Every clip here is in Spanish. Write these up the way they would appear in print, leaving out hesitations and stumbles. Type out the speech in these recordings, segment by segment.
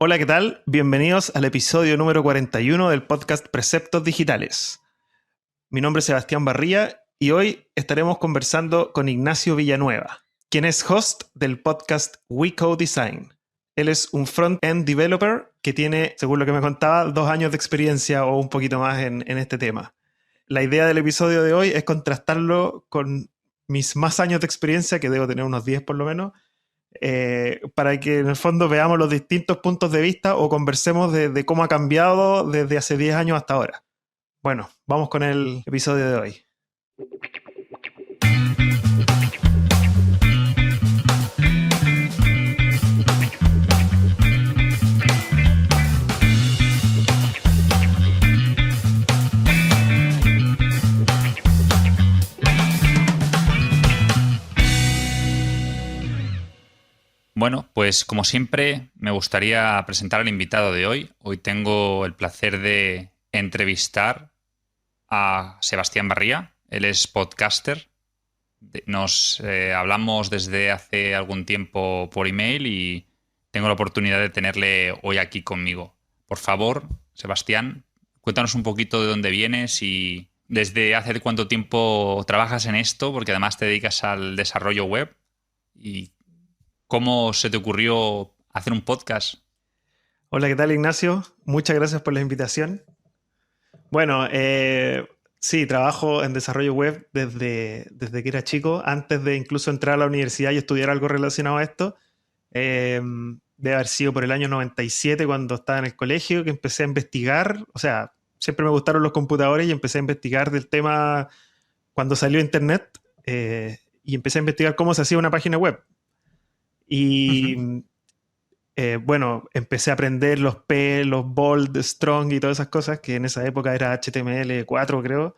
Hola, ¿qué tal? Bienvenidos al episodio número 41 del podcast Preceptos Digitales. Mi nombre es Sebastián Barría y hoy estaremos conversando con Ignacio Villanueva, quien es host del podcast WeCoDesign. Él es un front-end developer que tiene, según lo que me contaba, 2 años de experiencia o un poquito más en este tema. La idea del episodio de hoy es contrastarlo con mis más años de experiencia, que debo tener unos 10 por lo menos, para que en el fondo veamos los distintos puntos de vista o conversemos de cómo ha cambiado desde hace 10 años hasta ahora. Bueno, vamos con el episodio de hoy. Bueno, pues como siempre me gustaría presentar al invitado de hoy. Hoy tengo el placer de entrevistar a Sebastián Barría. Él es podcaster. Nos hablamos desde hace algún tiempo por email y tengo la oportunidad de tenerle hoy aquí conmigo. Por favor, Sebastián, cuéntanos un poquito de dónde vienes y desde hace cuánto tiempo trabajas en esto, porque además te dedicas al desarrollo web. Y ¿cómo se te ocurrió hacer un podcast? Hola, ¿qué tal, Ignacio? Muchas gracias por la invitación. Bueno, sí, trabajo en desarrollo web desde que era chico, antes de incluso entrar a la universidad y estudiar algo relacionado a esto. Debe haber sido por el año 97 cuando estaba en el colegio que empecé a investigar, o sea, siempre me gustaron los computadores y empecé a investigar del tema cuando salió Internet, y empecé a investigar cómo se hacía una página web. Y bueno, empecé a aprender los P, los bold, strong y todas esas cosas, que en esa época era HTML4, creo.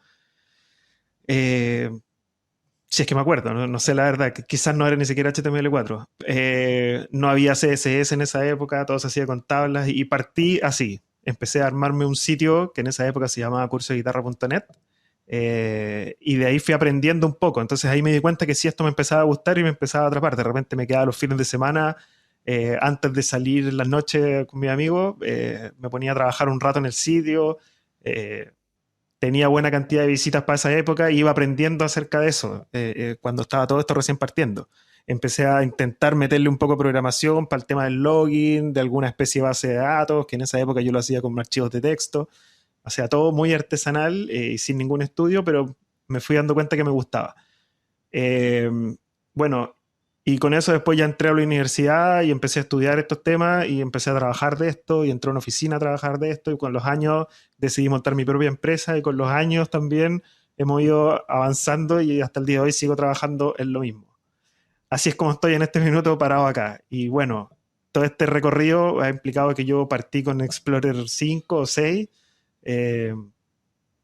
Si es que me acuerdo, no sé la verdad, que quizás no era ni siquiera HTML4. No había CSS en esa época, todo se hacía con tablas y partí así. Empecé a armarme un sitio que en esa época se llamaba cursodeguitarra.net, y de ahí fui aprendiendo un poco. Entonces ahí me di cuenta que sí, esto me empezaba a gustar y me empezaba a atrapar. De repente me quedaba los fines de semana, antes de salir en las noches con mis amigos, me ponía a trabajar un rato en el sitio. Tenía buena cantidad de visitas para esa época y iba aprendiendo acerca de eso, cuando estaba todo esto recién partiendo. Empecé a intentar meterle un poco de programación para el tema del login, de alguna especie de base de datos, que en esa época yo lo hacía con archivos de texto. O sea, todo muy artesanal y sin ningún estudio, pero me fui dando cuenta que me gustaba. Eh, bueno, y con eso después ya entré a la universidad y empecé a estudiar estos temas y empecé a trabajar de esto y entré a una oficina a trabajar de esto y con los años decidí montar mi propia empresa y con los años también hemos ido avanzando y hasta el día de hoy sigo trabajando en lo mismo. Así es como estoy en este minuto parado acá. Y bueno, todo este recorrido ha implicado que yo partí con Explorer 5 o 6, eh,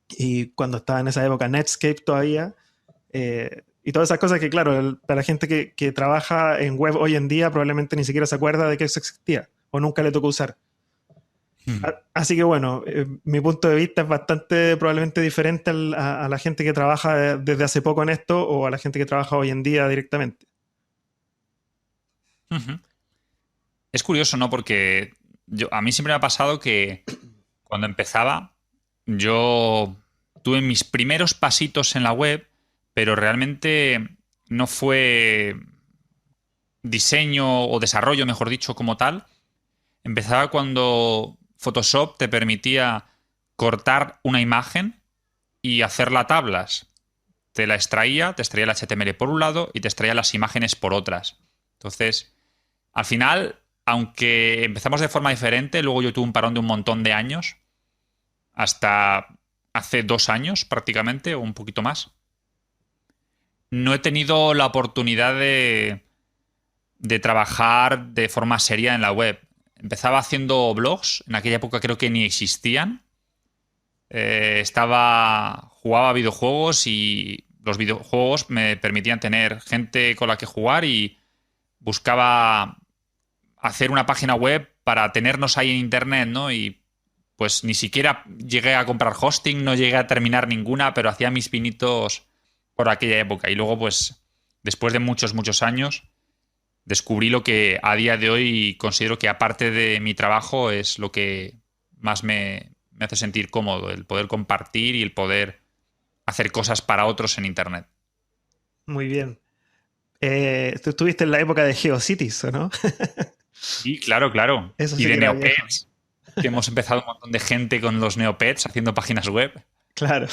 y cuando estaba en esa época Netscape todavía, y todas esas cosas que, claro, para la gente que trabaja en web hoy en día probablemente ni siquiera se acuerda de que eso existía o nunca le tocó usar. Así que bueno, mi punto de vista es bastante probablemente diferente a la gente que trabaja desde hace poco en esto o a la gente que trabaja hoy en día directamente. Es curioso, ¿no? Porque a mí siempre me ha pasado que cuando empezaba, yo tuve mis primeros pasitos en la web, pero realmente no fue diseño o desarrollo, mejor dicho, como tal. Empezaba cuando Photoshop te permitía cortar una imagen y hacerla a tablas. Te extraía el HTML por un lado y te extraía las imágenes por otras. Entonces, al final, aunque empezamos de forma diferente, luego yo tuve un parón de un montón de años, hasta hace 2 años prácticamente, o un poquito más. No he tenido la oportunidad de trabajar de forma seria en la web. Empezaba haciendo blogs, en aquella época creo que ni existían. Jugaba videojuegos y los videojuegos me permitían tener gente con la que jugar y buscaba hacer una página web para tenernos ahí en internet, ¿no? Y pues ni siquiera llegué a comprar hosting, no llegué a terminar ninguna, pero hacía mis pinitos por aquella época. Y luego, pues, después de muchos, muchos años, descubrí lo que a día de hoy considero que aparte de mi trabajo es lo que más me hace sentir cómodo, el poder compartir y el poder hacer cosas para otros en Internet. Muy bien. Tú estuviste en la época de GeoCities, ¿o no? Y claro, claro. Eso Y sí que de era viejo. Neopets, que hemos empezado un montón de gente con los Neopets haciendo páginas web. Claro.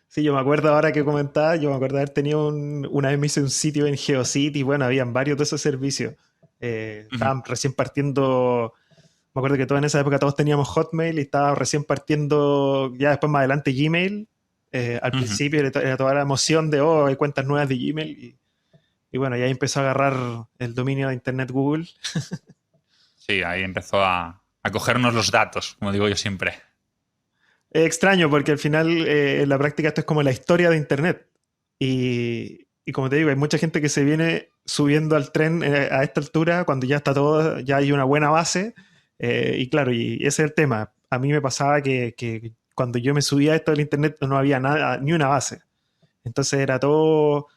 Sí, yo me acuerdo ahora que comentaba, yo me acuerdo haber tenido una vez me hice un sitio en GeoCities, bueno, habían varios de esos servicios. Ujú, Estaban recién partiendo, me acuerdo que toda en esa época todos teníamos Hotmail y estaba recién partiendo, ya después más adelante Gmail. Al ujú. principio era toda la emoción de, oh, hay cuentas nuevas de Gmail. Y bueno, ya empezó a agarrar el dominio de Internet Google. Sí, ahí empezó a cogernos los datos, como digo yo siempre. Es extraño porque al final en la práctica esto es como la historia de Internet. Y como te digo, hay mucha gente que se viene subiendo al tren a esta altura cuando ya está todo, ya hay una buena base. Y claro, y ese es el tema. A mí me pasaba que cuando yo me subía a esto del Internet no había nada, ni una base. Entonces era todo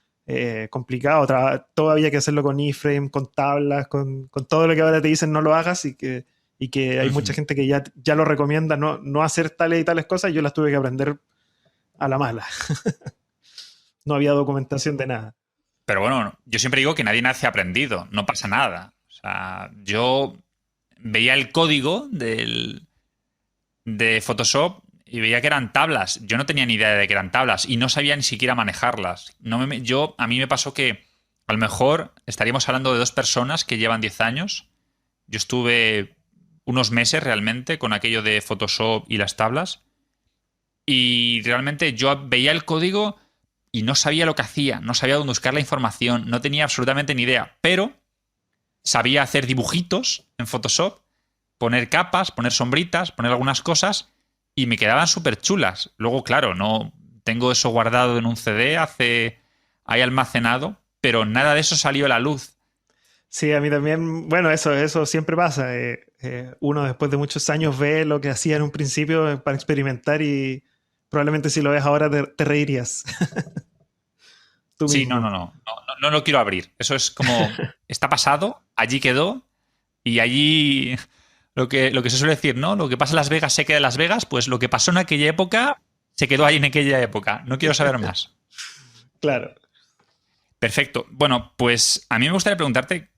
complicado, todo había que hacerlo con iframe, con tablas, con todo lo que ahora te dicen no lo hagas y que hay mucha Ujú. gente que ya lo recomienda no hacer tales y tales cosas, yo las tuve que aprender a la mala. No había documentación de nada. Pero bueno, yo siempre digo que nadie nace aprendido, no pasa nada. O sea, yo veía el código de Photoshop y veía que eran tablas. Yo no tenía ni idea de que eran tablas y no sabía ni siquiera manejarlas. A mí me pasó que a lo mejor estaríamos hablando de dos personas que llevan 10 años. Yo estuve unos meses realmente con aquello de Photoshop y las tablas y realmente yo veía el código y no sabía lo que hacía, no sabía dónde buscar la información, no tenía absolutamente ni idea, pero sabía hacer dibujitos en Photoshop, poner capas, poner sombritas, poner algunas cosas y me quedaban súper chulas. Luego, claro, no tengo eso guardado en un CD, ahí almacenado, pero nada de eso salió a la luz. Sí, a mí también, bueno, eso siempre pasa. Uno después de muchos años ve lo que hacía en un principio para experimentar y probablemente si lo ves ahora te reirías tú Sí, no, mismo. no, no, no, no, no lo quiero abrir. Eso es como, está pasado, allí quedó y allí lo que se suele decir, ¿no? Lo que pasa en Las Vegas se queda en Las Vegas, pues lo que pasó en aquella época se quedó ahí en aquella época. No quiero saber más. Claro. Perfecto. Bueno, pues a mí me gustaría preguntarte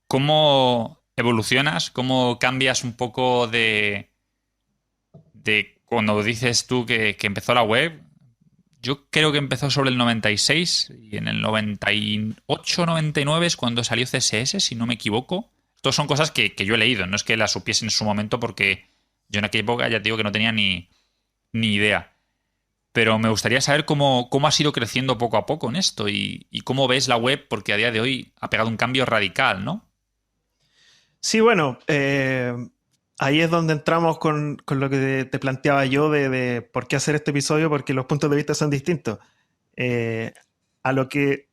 cómo evolucionas, cómo cambias un poco de cuando dices tú que empezó la web. Yo creo que empezó sobre el 96 y en el 98, 99 es cuando salió CSS, si no me equivoco. Todas son cosas que yo he leído, no es que las supiese en su momento porque yo en aquella época ya te digo que no tenía ni idea. Pero me gustaría saber cómo has ido creciendo poco a poco en esto y cómo ves la web, porque a día de hoy ha pegado un cambio radical, ¿no? Sí, bueno, ahí es donde entramos con lo que te planteaba yo de por qué hacer este episodio, porque los puntos de vista son distintos. Eh, a lo que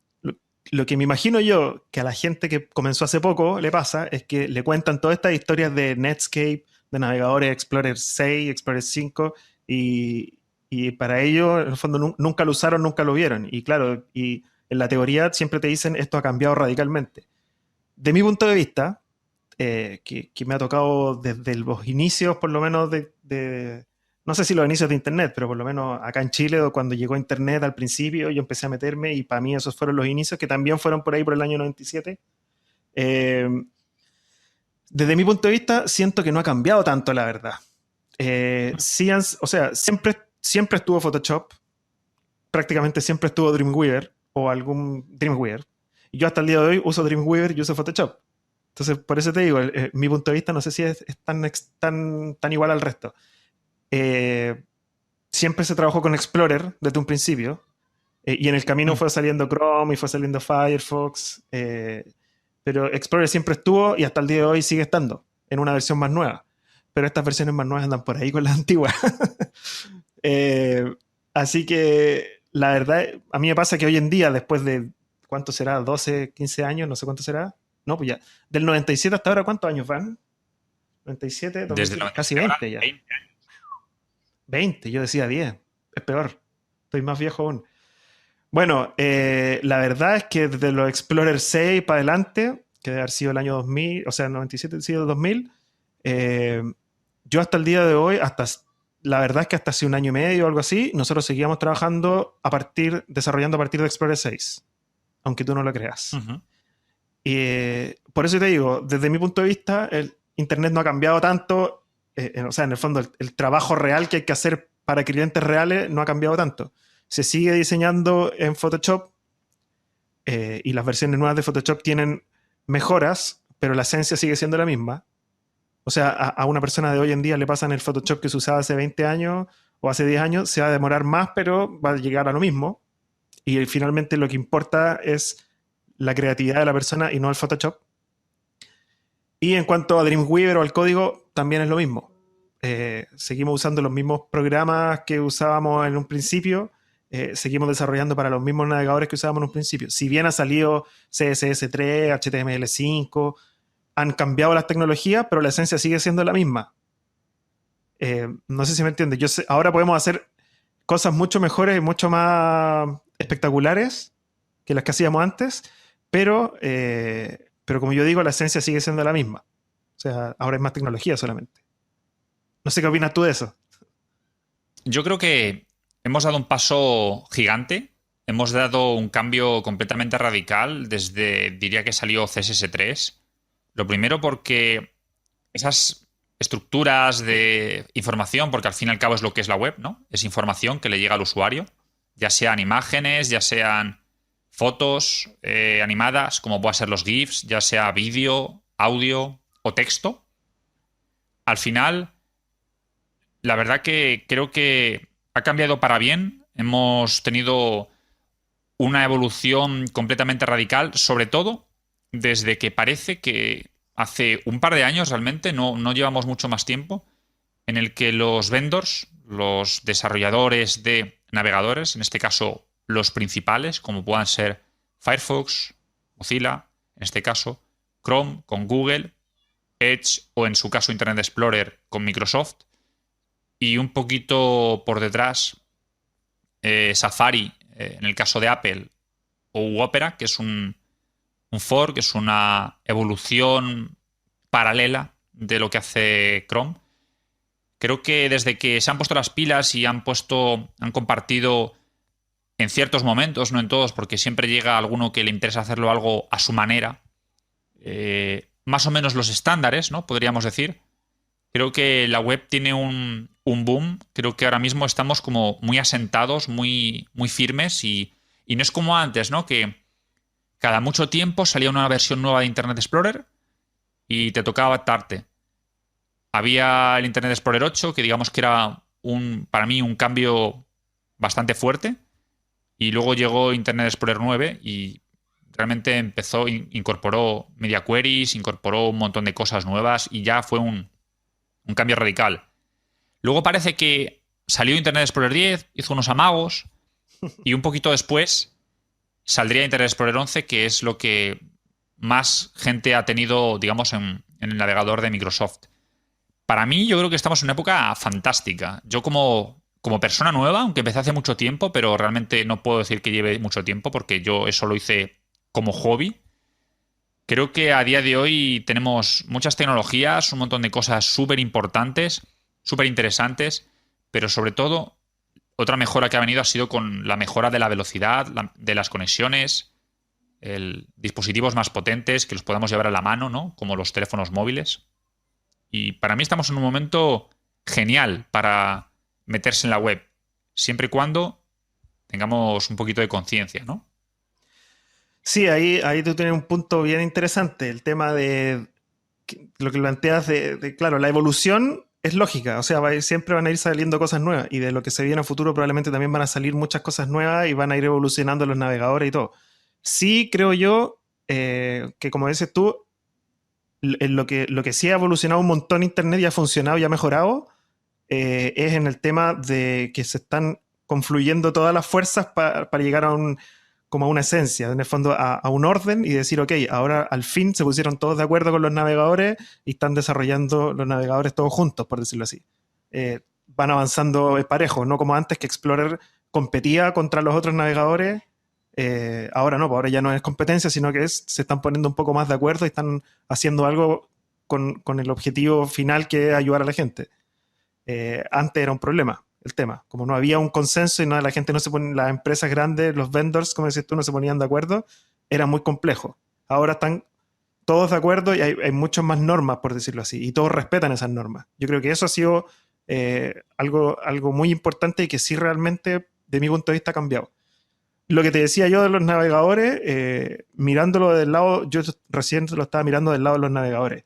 me imagino yo que a la gente que comenzó hace poco le pasa es que le cuentan todas estas historias de Netscape, de navegadores Explorer 6, Explorer 5, y para ellos, en el fondo, nunca lo usaron, nunca lo vieron. Y claro, y en la teoría siempre te dicen esto ha cambiado radicalmente. De mi punto de vista, que me ha tocado desde los inicios, por lo menos no sé si los inicios de Internet, pero por lo menos acá en Chile, o cuando llegó Internet al principio, yo empecé a meterme y para mí esos fueron los inicios, que también fueron por ahí por el año 97. Eh, Desde mi punto de vista, siento que no ha cambiado tanto, la verdad. Sí, o sea, siempre estuvo Photoshop, prácticamente siempre estuvo Dreamweaver o algún Dreamweaver. Y yo hasta el día de hoy uso Dreamweaver y uso Photoshop. Entonces, por eso te digo, mi punto de vista no sé si es tan igual al resto. Eh, Siempre se trabajó con Explorer desde un principio, y en el camino Mm. fue saliendo Chrome y fue saliendo Firefox, pero Explorer siempre estuvo y hasta el día de hoy sigue estando en una versión más nueva. Pero estas versiones más nuevas andan por ahí con las antiguas. Eh, Así que la verdad, a mí me pasa que hoy en día, después de, ¿cuánto será? 12 15 años, no sé cuánto será. No, pues ya. Del 97 hasta ahora, ¿cuántos años van? 97, Desde el 2007, casi 97 habrán 20 ya. 20 años. 20, yo decía 10. Es peor. Estoy más viejo aún. Bueno, la verdad es que desde los Explorer 6 para adelante, que debe haber sido el año 2000, o sea, el 97, ha sido 2000, eh, yo hasta el día de hoy, la verdad es que hasta hace un año y medio o algo así, nosotros seguíamos trabajando desarrollando a partir de Explorer 6, aunque tú no lo creas. Ujú. Por eso te digo, desde mi punto de vista, el Internet no ha cambiado tanto, o sea, en el fondo, el trabajo real que hay que hacer para clientes reales no ha cambiado tanto. Se sigue diseñando en Photoshop y las versiones nuevas de Photoshop tienen mejoras, pero la esencia sigue siendo la misma. O sea, a una persona de hoy en día le pasan el Photoshop que se usaba hace 20 años o hace 10 años, se va a demorar más, pero va a llegar a lo mismo. Y finalmente lo que importa es la creatividad de la persona y no el Photoshop. Y en cuanto a Dreamweaver o al código, también es lo mismo. Seguimos usando los mismos programas que usábamos en un principio, seguimos desarrollando para los mismos navegadores que usábamos en un principio. Si bien ha salido CSS3, HTML5, han cambiado las tecnologías, pero la esencia sigue siendo la misma. No sé si me entiendes. Ahora podemos hacer cosas mucho mejores y mucho más espectaculares que las que hacíamos antes, pero como yo digo, la esencia sigue siendo la misma. O sea, ahora es más tecnología solamente. No sé qué opinas tú de eso. Yo creo que hemos dado un paso gigante, hemos dado un cambio completamente radical desde, diría que salió CSS3. Lo primero porque esas estructuras de información, porque al fin y al cabo es lo que es la web, ¿no? Es información que le llega al usuario, ya sean imágenes, ya sean fotos animadas, como puedan ser los GIFs, ya sea vídeo, audio o texto. Al final, la verdad que creo que ha cambiado para bien. Hemos tenido una evolución completamente radical, sobre todo desde que parece que hace un par de años realmente, no llevamos mucho más tiempo, en el que los vendors, los desarrolladores de navegadores, en este caso los principales, como puedan ser Firefox, Mozilla, en este caso, Chrome con Google, Edge o en su caso Internet Explorer con Microsoft, y un poquito por detrás Safari, en el caso de Apple, o Opera, que es un fork, que es una evolución paralela de lo que hace Chrome. Creo que desde que se han puesto las pilas y han compartido en ciertos momentos, no en todos, porque siempre llega alguno que le interesa hacerlo algo a su manera, más o menos los estándares, ¿no? Podríamos decir. Creo que la web tiene un boom. Creo que ahora mismo estamos como muy asentados, muy, muy firmes y no es como antes, ¿no? Que cada mucho tiempo salía una versión nueva de Internet Explorer y te tocaba adaptarte. Había el Internet Explorer 8, que digamos que era para mí un cambio bastante fuerte. Y luego llegó Internet Explorer 9 y realmente incorporó media queries, incorporó un montón de cosas nuevas y ya fue un cambio radical. Luego parece que salió Internet Explorer 10, hizo unos amagos y un poquito después saldría Internet Explorer 11, que es lo que más gente ha tenido, digamos, en el navegador de Microsoft. Para mí, yo creo que estamos en una época fantástica. Yo como persona nueva, aunque empecé hace mucho tiempo, pero realmente no puedo decir que lleve mucho tiempo porque yo eso lo hice como hobby. Creo que a día de hoy tenemos muchas tecnologías, un montón de cosas súper importantes, súper interesantes, pero sobre todo otra mejora que ha venido ha sido con la mejora de la velocidad, de las conexiones, dispositivos más potentes que los podamos llevar a la mano, ¿no? Como los teléfonos móviles. Y para mí estamos en un momento genial para meterse en la web, siempre y cuando tengamos un poquito de conciencia, ¿no? Sí, ahí tú tienes un punto bien interesante. El tema de lo que planteas claro, la evolución es lógica. O sea, siempre van a ir saliendo cosas nuevas. Y de lo que se viene a futuro probablemente también van a salir muchas cosas nuevas y van a ir evolucionando los navegadores y todo. Sí, creo yo que como dices tú, lo que sí ha evolucionado un montón Internet y ha funcionado y ha mejorado es en el tema de que se están confluyendo todas las fuerzas para llegar como a una esencia, en el fondo a un orden y decir, ok, ahora al fin se pusieron todos de acuerdo con los navegadores y están desarrollando los navegadores todos juntos, por decirlo así. Van avanzando parejo, no como antes que Explorer competía contra los otros navegadores Ahora no, pues ahora ya no es competencia, sino que se están poniendo un poco más de acuerdo y están haciendo algo con el objetivo final que es ayudar a la gente. Antes era un problema el tema, como no había un consenso y no, la gente no se ponía, las empresas grandes, los vendors, como decís tú, no se ponían de acuerdo, era muy complejo. Ahora están todos de acuerdo y hay muchas más normas, por decirlo así, y todos respetan esas normas. Yo creo que eso ha sido algo muy importante y que sí realmente, de mi punto de vista, ha cambiado. Lo que te decía yo de los navegadores, mirándolo del lado, yo recién lo estaba mirando del lado de los navegadores,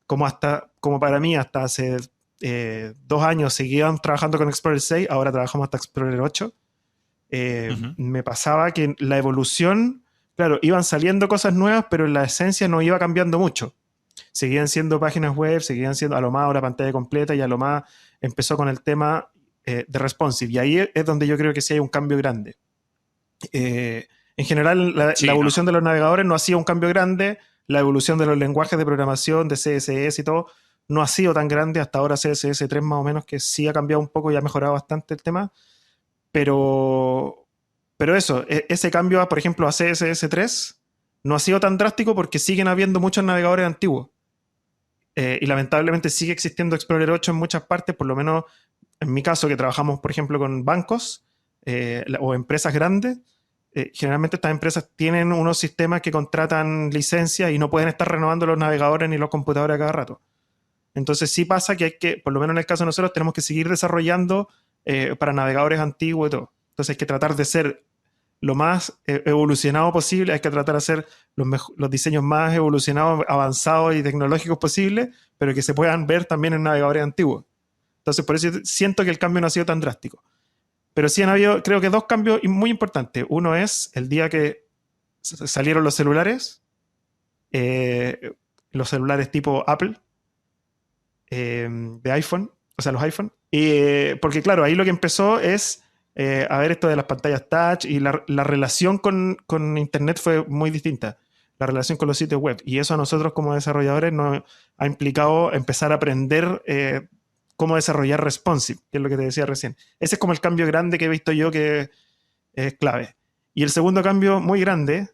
como para mí hasta hace 2 años seguían trabajando con Explorer 6, ahora trabajamos hasta Explorer 8. Me pasaba que la evolución, claro, iban saliendo cosas nuevas, pero la esencia no iba cambiando mucho. Seguían siendo páginas web, seguían siendo a lo más ahora pantalla completa y a lo más empezó con el tema de responsive. Y ahí es donde yo creo que sí hay un cambio grande. En general, la Sí, no, evolución de los navegadores no ha sido un cambio grande. La evolución de los lenguajes de programación, de CSS y todo, no ha sido tan grande. Hasta ahora CSS3 más o menos, que sí ha cambiado un poco y ha mejorado bastante el tema. Pero, pero eso, ese cambio, por ejemplo, a CSS3 no ha sido tan drástico porque siguen habiendo muchos navegadores antiguos. Y lamentablemente sigue existiendo Explorer 8 en muchas partes, por lo menos en mi caso, que trabajamos, por ejemplo, con bancos o empresas grandes. Generalmente estas empresas tienen unos sistemas que contratan licencias y no pueden estar renovando los navegadores ni los computadores a cada rato. Entonces sí pasa que hay que, por lo menos en el caso de nosotros, tenemos que seguir desarrollando para navegadores antiguos y todo. Entonces hay que tratar de ser lo más evolucionado posible, hay que tratar de hacer los diseños más evolucionados, avanzados y tecnológicos posibles, pero que se puedan ver también en navegadores antiguos. Entonces por eso siento que el cambio no ha sido tan drástico. Pero sí han habido, creo que dos cambios muy importantes. Uno es el día que salieron los celulares tipo Apple, de iPhone, o sea, los iPhone. Porque claro, ahí lo que empezó es a ver esto de las pantallas touch y la relación con Internet fue muy distinta. La relación con los sitios web. Y eso a nosotros como desarrolladores nos ha implicado empezar a aprender cómo desarrollar responsive, que es lo que te decía recién. Ese es como el cambio grande que he visto yo que es clave. Y el segundo cambio muy grande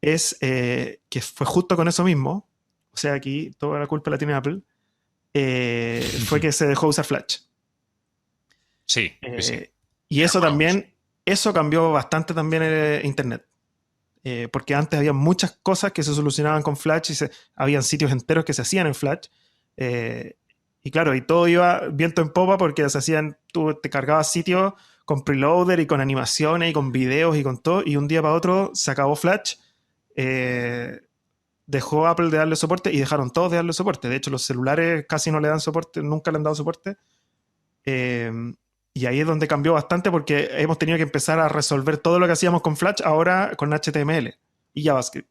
es que fue justo con eso mismo, o sea, aquí toda la culpa la tiene Apple, fue que se dejó usar Flash. sí, sí, sí. Y Pero eso bueno, también, eso cambió bastante también Internet. Porque antes había muchas cosas que se solucionaban con Flash y habían sitios enteros que se hacían en Flash. Eh, y claro, y todo iba viento en popa porque se hacían, tú te cargabas sitios con preloader y con animaciones y con videos y con todo, y un día para otro se acabó Flash, dejó Apple de darle soporte y dejaron todos de darle soporte. De hecho, los celulares casi no le dan soporte, nunca le han dado soporte. Eh, y ahí es donde cambió bastante porque hemos tenido que empezar a resolver todo lo que hacíamos con Flash ahora con HTML y JavaScript.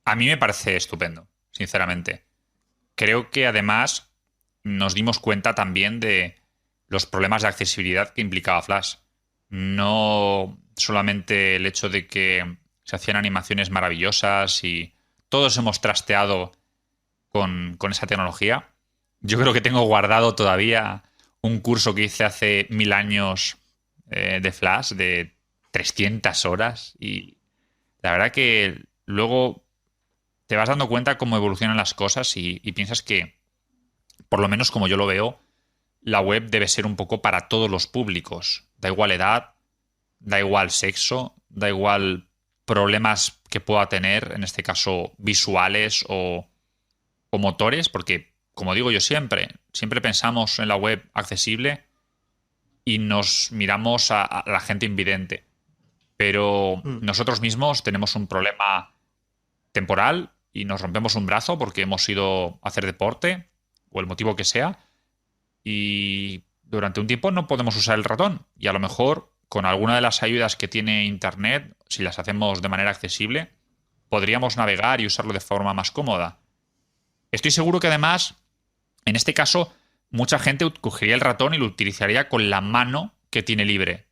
a mí me parece estupendo, sinceramente. Creo que además nos dimos cuenta también de los problemas de accesibilidad que implicaba Flash. No solamente el hecho de que se hacían animaciones maravillosas y todos hemos trasteado con esa tecnología. Yo creo que tengo guardado todavía un curso que hice hace 1000 años de Flash de 300 horas y la verdad que luego te vas dando cuenta cómo evolucionan las cosas y piensas que, por lo menos como yo lo veo, la web debe ser un poco para todos los públicos. Da igual edad, da igual sexo, da igual problemas que pueda tener, en este caso visuales o motores, porque, como digo yo siempre pensamos en la web accesible y nos miramos a la gente invidente. Pero Mm. nosotros mismos tenemos un problema temporal y nos rompemos un brazo porque hemos ido a hacer deporte o el motivo que sea y durante un tiempo no podemos usar el ratón y a lo mejor con alguna de las ayudas que tiene Internet, si las hacemos de manera accesible, podríamos navegar y usarlo de forma más cómoda. Estoy seguro que además, en este caso, mucha gente cogería el ratón y lo utilizaría con la mano que tiene libre.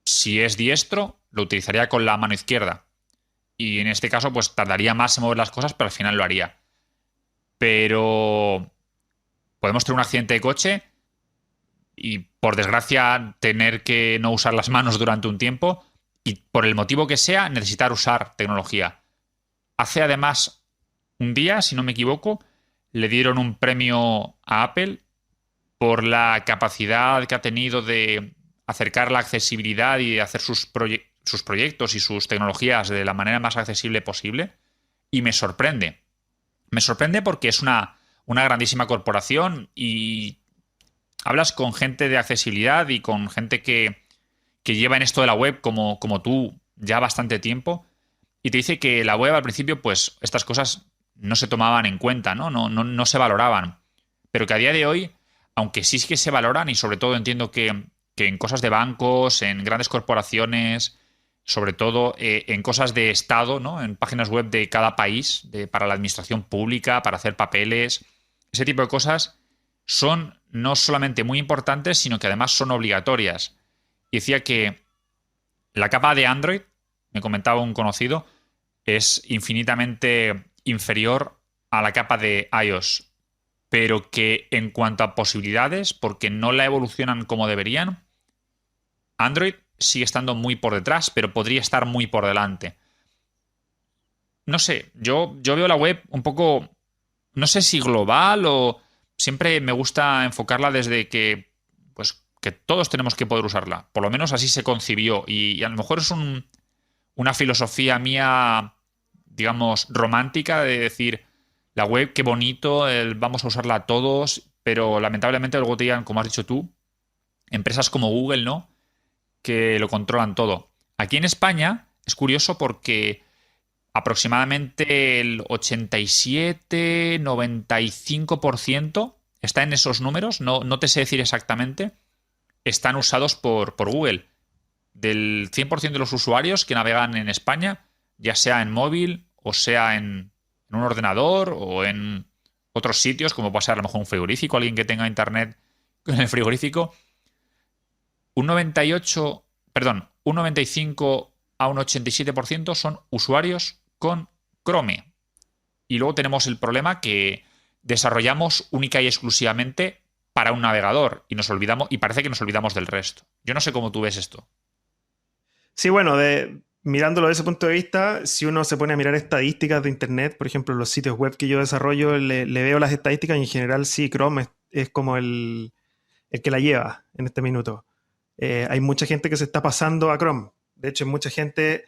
Si es diestro, lo utilizaría con la mano izquierda. Y en este caso, pues tardaría más en mover las cosas, pero al final lo haría. Pero podemos tener un accidente de coche y, por desgracia, tener que no usar las manos durante un tiempo. y por el motivo que sea, necesitar usar tecnología. Hace además un día, si no me equivoco, le dieron un premio a Apple por la capacidad que ha tenido de acercar la accesibilidad y de hacer sus proyectos y sus tecnologías de la manera más accesible posible. Y me sorprende. Me sorprende porque es una grandísima corporación y hablas con gente de accesibilidad y con gente que lleva en esto de la web como tú ya bastante tiempo y te dice que la web al principio, pues estas cosas no se tomaban en cuenta, ¿no? No se valoraban. Pero que a día de hoy, aunque sí que se valoran y sobre todo entiendo que en cosas de bancos, en grandes corporaciones, sobre todo en cosas de Estado, ¿no? En páginas web de cada país, para la administración pública, para hacer papeles, ese tipo de cosas son no solamente muy importantes, sino que además son obligatorias. Y decía que la capa de Android, me comentaba un conocido, es infinitamente inferior a la capa de iOS, pero que en cuanto a posibilidades, porque no la evolucionan como deberían, Android sigue estando muy por detrás, pero podría estar muy por delante. No sé, yo veo la web un poco, no sé si global o siempre me gusta enfocarla desde que, pues, que todos tenemos que poder usarla. Por lo menos así se concibió. Y a lo mejor es una filosofía mía, digamos, romántica de decir, la web, qué bonito, vamos a usarla todos, pero lamentablemente luego te digan, como has dicho tú, empresas como Google, ¿no? Que lo controlan todo. Aquí en España es curioso porque aproximadamente el 87-95% está en esos números, no te sé decir exactamente, están usados por Google. Del 100% de los usuarios que navegan en España, ya sea en móvil o sea en un ordenador o en otros sitios, como puede ser a lo mejor un frigorífico, alguien que tenga internet en el frigorífico, un 98, perdón, un 95 a un 87% son usuarios con Chrome. Y luego tenemos el problema que desarrollamos única y exclusivamente para un navegador y nos olvidamos y parece que nos olvidamos del resto. Yo no sé cómo tú ves esto. Sí, bueno, mirándolo desde ese punto de vista, si uno se pone a mirar estadísticas de Internet, por ejemplo, los sitios web que yo desarrollo, le veo las estadísticas y en general sí, Chrome es como el que la lleva en este minuto. Hay mucha gente que se está pasando a Chrome. De hecho, hay mucha gente,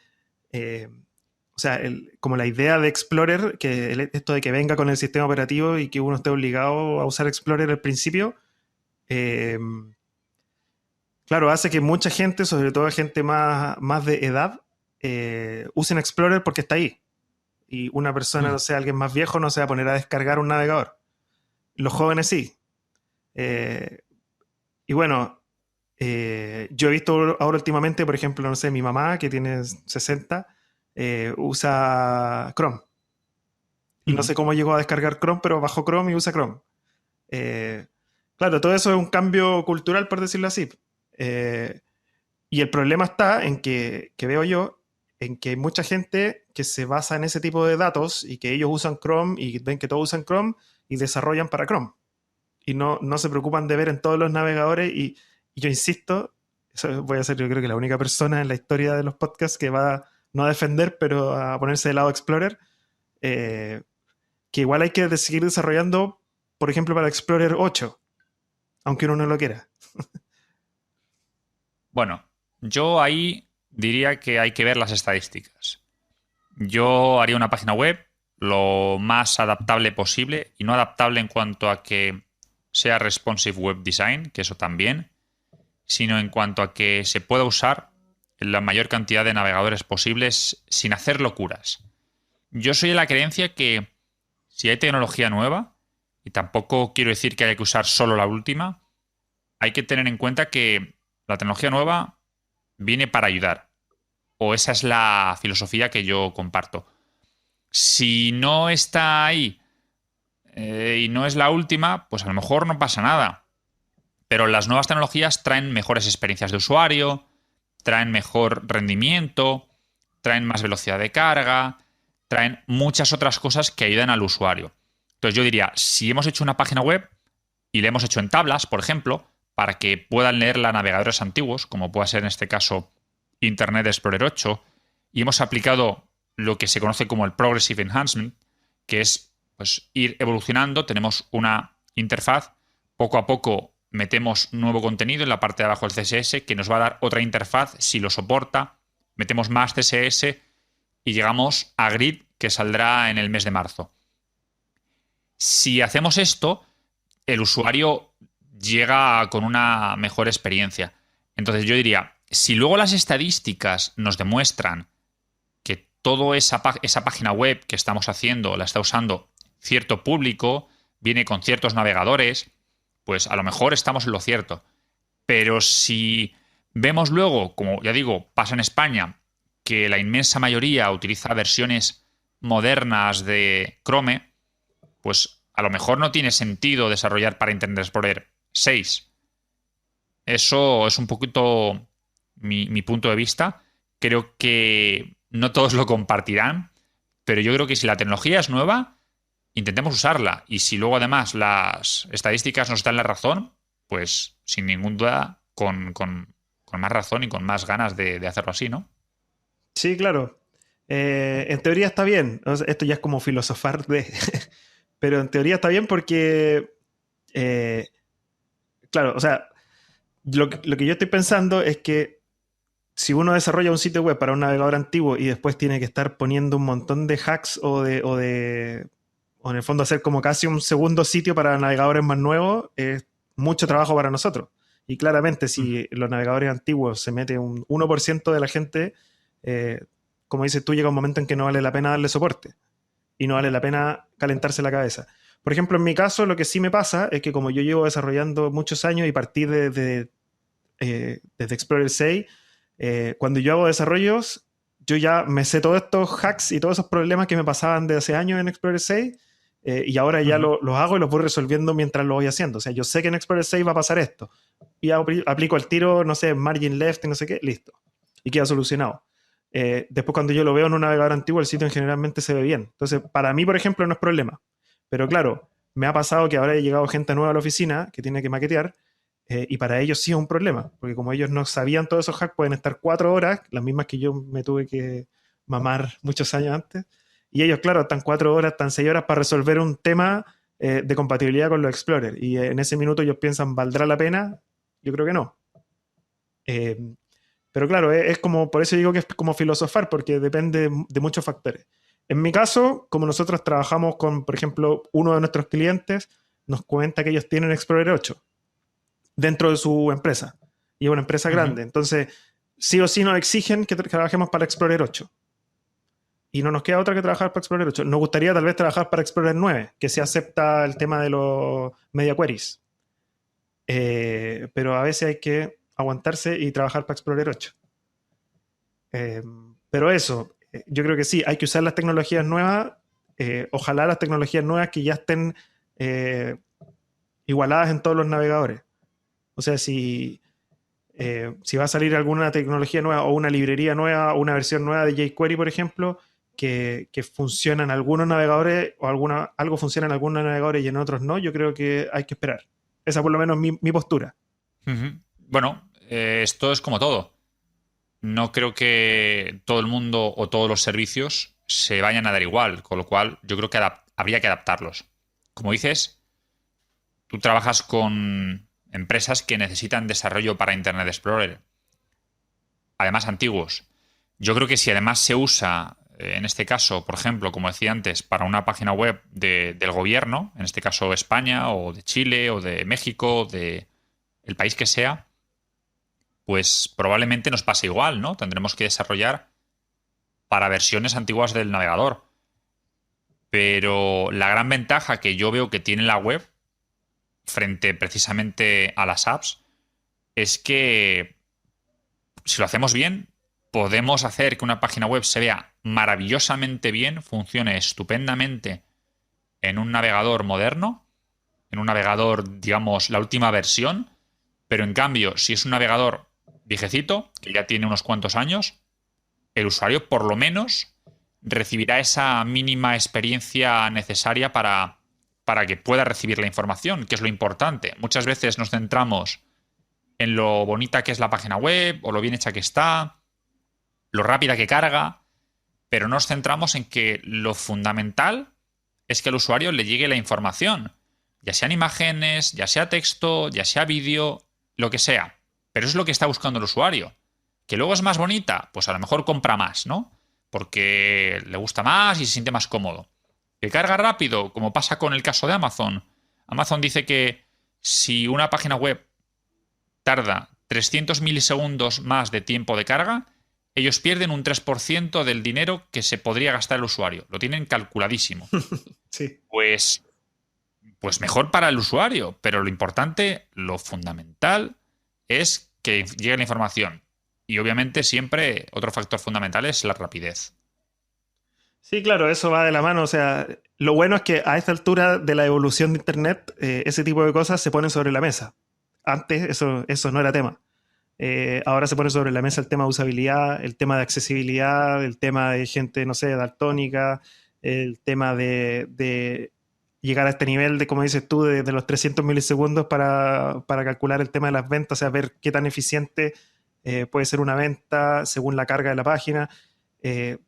o sea, como la idea de Explorer, esto de que venga con el sistema operativo y que uno esté obligado a usar Explorer al principio, claro, hace que mucha gente, sobre todo gente más de edad, usen Explorer porque está ahí. Y una persona, no sé, alguien más viejo, no se va a poner a descargar un navegador. Los jóvenes sí. Y bueno, yo he visto ahora últimamente, por ejemplo, no sé, mi mamá, que tiene 60, usa Chrome. Y no sé cómo llegó a descargar Chrome, pero bajó Chrome y usa Chrome. Claro, todo eso es un cambio cultural, por decirlo así. Y el problema está en que veo yo, en que hay mucha gente que se basa en ese tipo de datos y que ellos usan Chrome y ven que todos usan Chrome y desarrollan para Chrome. Y no se preocupan de ver en todos los navegadores y yo insisto, eso voy a ser yo creo que la única persona en la historia de los podcasts que va no a defender, pero a ponerse del lado Explorer, que igual hay que seguir desarrollando, por ejemplo, para Explorer 8, aunque uno no lo quiera. Bueno, yo ahí diría que hay que ver las estadísticas. Yo haría una página web lo más adaptable posible, y no adaptable en cuanto a que sea responsive web design, que eso también, sino en cuanto a que se pueda usar en la mayor cantidad de navegadores posibles sin hacer locuras. Yo soy de la creencia que si hay tecnología nueva, y tampoco quiero decir que haya que usar solo la última, hay que tener en cuenta que la tecnología nueva viene para ayudar. O esa es la filosofía que yo comparto. Si no está ahí y no es la última, pues a lo mejor no pasa nada. Pero las nuevas tecnologías traen mejores experiencias de usuario, traen mejor rendimiento, traen más velocidad de carga, traen muchas otras cosas que ayudan al usuario. Entonces yo diría, si hemos hecho una página web y la hemos hecho en tablas, por ejemplo, para que puedan leerla navegadores antiguos, como pueda ser en este caso Internet Explorer 8 y hemos aplicado lo que se conoce como el Progressive Enhancement, que es pues, ir evolucionando. Tenemos una interfaz, poco a poco metemos nuevo contenido en la parte de abajo del CSS que nos va a dar otra interfaz si lo soporta, metemos más CSS y llegamos a Grid, que saldrá en el mes de marzo. Si hacemos esto, el usuario llega con una mejor experiencia. Entonces yo diría, si luego las estadísticas nos demuestran que toda esa página web que estamos haciendo la está usando cierto público, viene con ciertos navegadores, pues a lo mejor estamos en lo cierto. Pero si vemos luego, como ya digo, pasa en España, que la inmensa mayoría utiliza versiones modernas de Chrome, pues a lo mejor no tiene sentido desarrollar para Internet Explorer 6. Eso es un poquito mi punto de vista. Creo que no todos lo compartirán, pero yo creo que si la tecnología es nueva, intentemos usarla. Y si luego además las estadísticas nos dan la razón, pues sin ninguna duda con más razón y con más ganas de hacerlo así, ¿no? Sí, claro. En teoría está bien. O sea, esto ya es como filosofar de... Pero en teoría está bien porque... claro, o sea, lo que yo estoy pensando es que si uno desarrolla un sitio web para un navegador antiguo y después tiene que estar poniendo un montón de hacks o en el fondo hacer como casi un segundo sitio para navegadores más nuevos, es mucho trabajo para nosotros. Y claramente si los navegadores antiguos se mete un 1% de la gente, como dices tú, llega un momento en que no vale la pena darle soporte y no vale la pena calentarse la cabeza. Por ejemplo, en mi caso, lo que sí me pasa es que como yo llevo desarrollando muchos años y partí desde Explorer 6, cuando yo hago desarrollos, yo ya me sé todos estos hacks y todos esos problemas que me pasaban de hace años en Explorer 6, y ahora ya los hago y los voy resolviendo mientras lo voy haciendo. O sea, yo sé que en Explorer 6 va a pasar esto. Y aplico el tiro, no sé, margin left, no sé qué, listo. Y queda solucionado. Después cuando yo lo veo en un navegador antiguo, el sitio generalmente se ve bien. Entonces, para mí, por ejemplo, no es problema. Pero claro, me ha pasado que ahora ha llegado gente nueva a la oficina que tiene que maquetear, y para ellos sí es un problema, porque como ellos no sabían todos esos hacks, pueden estar 4 horas, las mismas que yo me tuve que mamar muchos años antes, y ellos, claro, están 4 horas, están 6 horas para resolver un tema de compatibilidad con los Explorer, y en ese minuto ellos piensan, ¿valdrá la pena? Yo creo que no. Pero claro, es como, por eso digo que es como filosofar, porque depende de muchos factores. En mi caso, como nosotros trabajamos con, por ejemplo, uno de nuestros clientes, nos cuenta que ellos tienen Explorer 8 dentro de su empresa. Y es una empresa grande. Entonces, sí o sí nos exigen que trabajemos para Explorer 8. Y no nos queda otra que trabajar para Explorer 8. Nos gustaría tal vez trabajar para Explorer 9, que se acepta el tema de los media queries. Pero a veces hay que aguantarse y trabajar para Explorer 8. Pero eso, yo creo que sí, hay que usar las tecnologías nuevas. Ojalá las tecnologías nuevas que ya estén igualadas en todos los navegadores. O sea, si va a salir alguna tecnología nueva o una librería nueva o una versión nueva de jQuery, por ejemplo, que funciona en algunos navegadores o algo funciona en algunos navegadores y en otros no, yo creo que hay que esperar. Esa por lo menos es mi postura. Bueno, esto es como todo. No creo que todo el mundo o todos los servicios se vayan a dar igual, con lo cual yo creo que habría que adaptarlos. Como dices, tú trabajas con empresas que necesitan desarrollo para Internet Explorer, además antiguos. Yo creo que si además se usa, en este caso, por ejemplo, como decía antes, para una página web del gobierno, en este caso España o de Chile o de México, de el país que sea, pues probablemente nos pase igual, ¿no? Tendremos que desarrollar para versiones antiguas del navegador. Pero la gran ventaja que yo veo que tiene la web frente precisamente a las apps es que si lo hacemos bien, podemos hacer que una página web se vea maravillosamente bien, funcione estupendamente en un navegador moderno, en un navegador, digamos, la última versión, pero en cambio, si es un navegador viejecito, que ya tiene unos cuantos años, el usuario por lo menos recibirá esa mínima experiencia necesaria para que pueda recibir la información, que es lo importante. Muchas veces nos centramos en lo bonita que es la página web o lo bien hecha que está, lo rápida que carga, pero no nos centramos en que lo fundamental es que al usuario le llegue la información, ya sean imágenes, ya sea texto, ya sea vídeo, lo que sea. Pero es lo que está buscando el usuario. ¿Que luego es más bonita? Pues a lo mejor compra más, ¿no? Porque le gusta más y se siente más cómodo. ¿Que carga rápido? Como pasa con el caso de Amazon. Amazon dice que si una página web tarda 300 milisegundos más de tiempo de carga, ellos pierden un 3% del dinero que se podría gastar el usuario. Lo tienen calculadísimo. Sí. Pues mejor para el usuario, pero lo importante, lo fundamental, es que llegue la información. Y obviamente siempre otro factor fundamental es la rapidez. Sí, claro, eso va de la mano. O sea, lo bueno es que a esta altura de la evolución de Internet, ese tipo de cosas se ponen sobre la mesa. Antes eso no era tema. Ahora se pone sobre la mesa el tema de usabilidad, el tema de accesibilidad, el tema de gente, no sé, daltónica, el tema de llegar a este nivel de, como dices tú, de los 300 milisegundos para calcular el tema de las ventas, o sea, ver qué tan eficiente puede ser una venta según la carga de la página.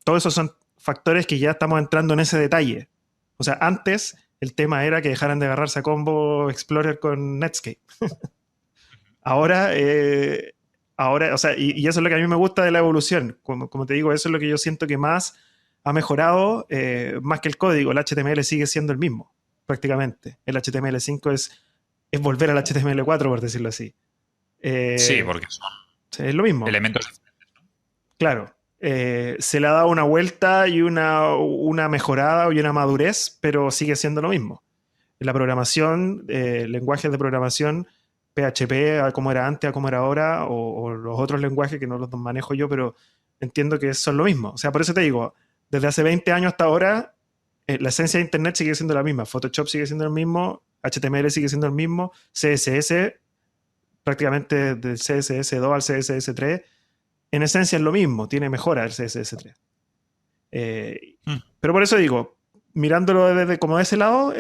Todos esos son factores que ya estamos entrando en ese detalle. O sea, antes el tema era que dejaran de agarrarse a combo Explorer con Netscape. Ahora, o sea, y eso es lo que a mí me gusta de la evolución. Como te digo, eso es lo que yo siento que más ha mejorado, más que el código. El HTML sigue siendo el mismo, prácticamente. El HTML5 es volver al HTML4, por decirlo así. Sí, porque son Es lo mismo. elementos. Claro. Se le ha dado una vuelta y una mejorada y una madurez, pero sigue siendo lo mismo. La programación, lenguajes de programación, PHP, a como era antes, a como era ahora, o los otros lenguajes que no los manejo yo, pero entiendo que son lo mismo. O sea, por eso te digo, desde hace 20 años hasta ahora, la esencia de Internet sigue siendo la misma. Photoshop sigue siendo el mismo, HTML sigue siendo el mismo, CSS, prácticamente del CSS2 al CSS3, en esencia es lo mismo, tiene mejora el CSS3. Pero por eso digo, mirándolo desde como de ese lado,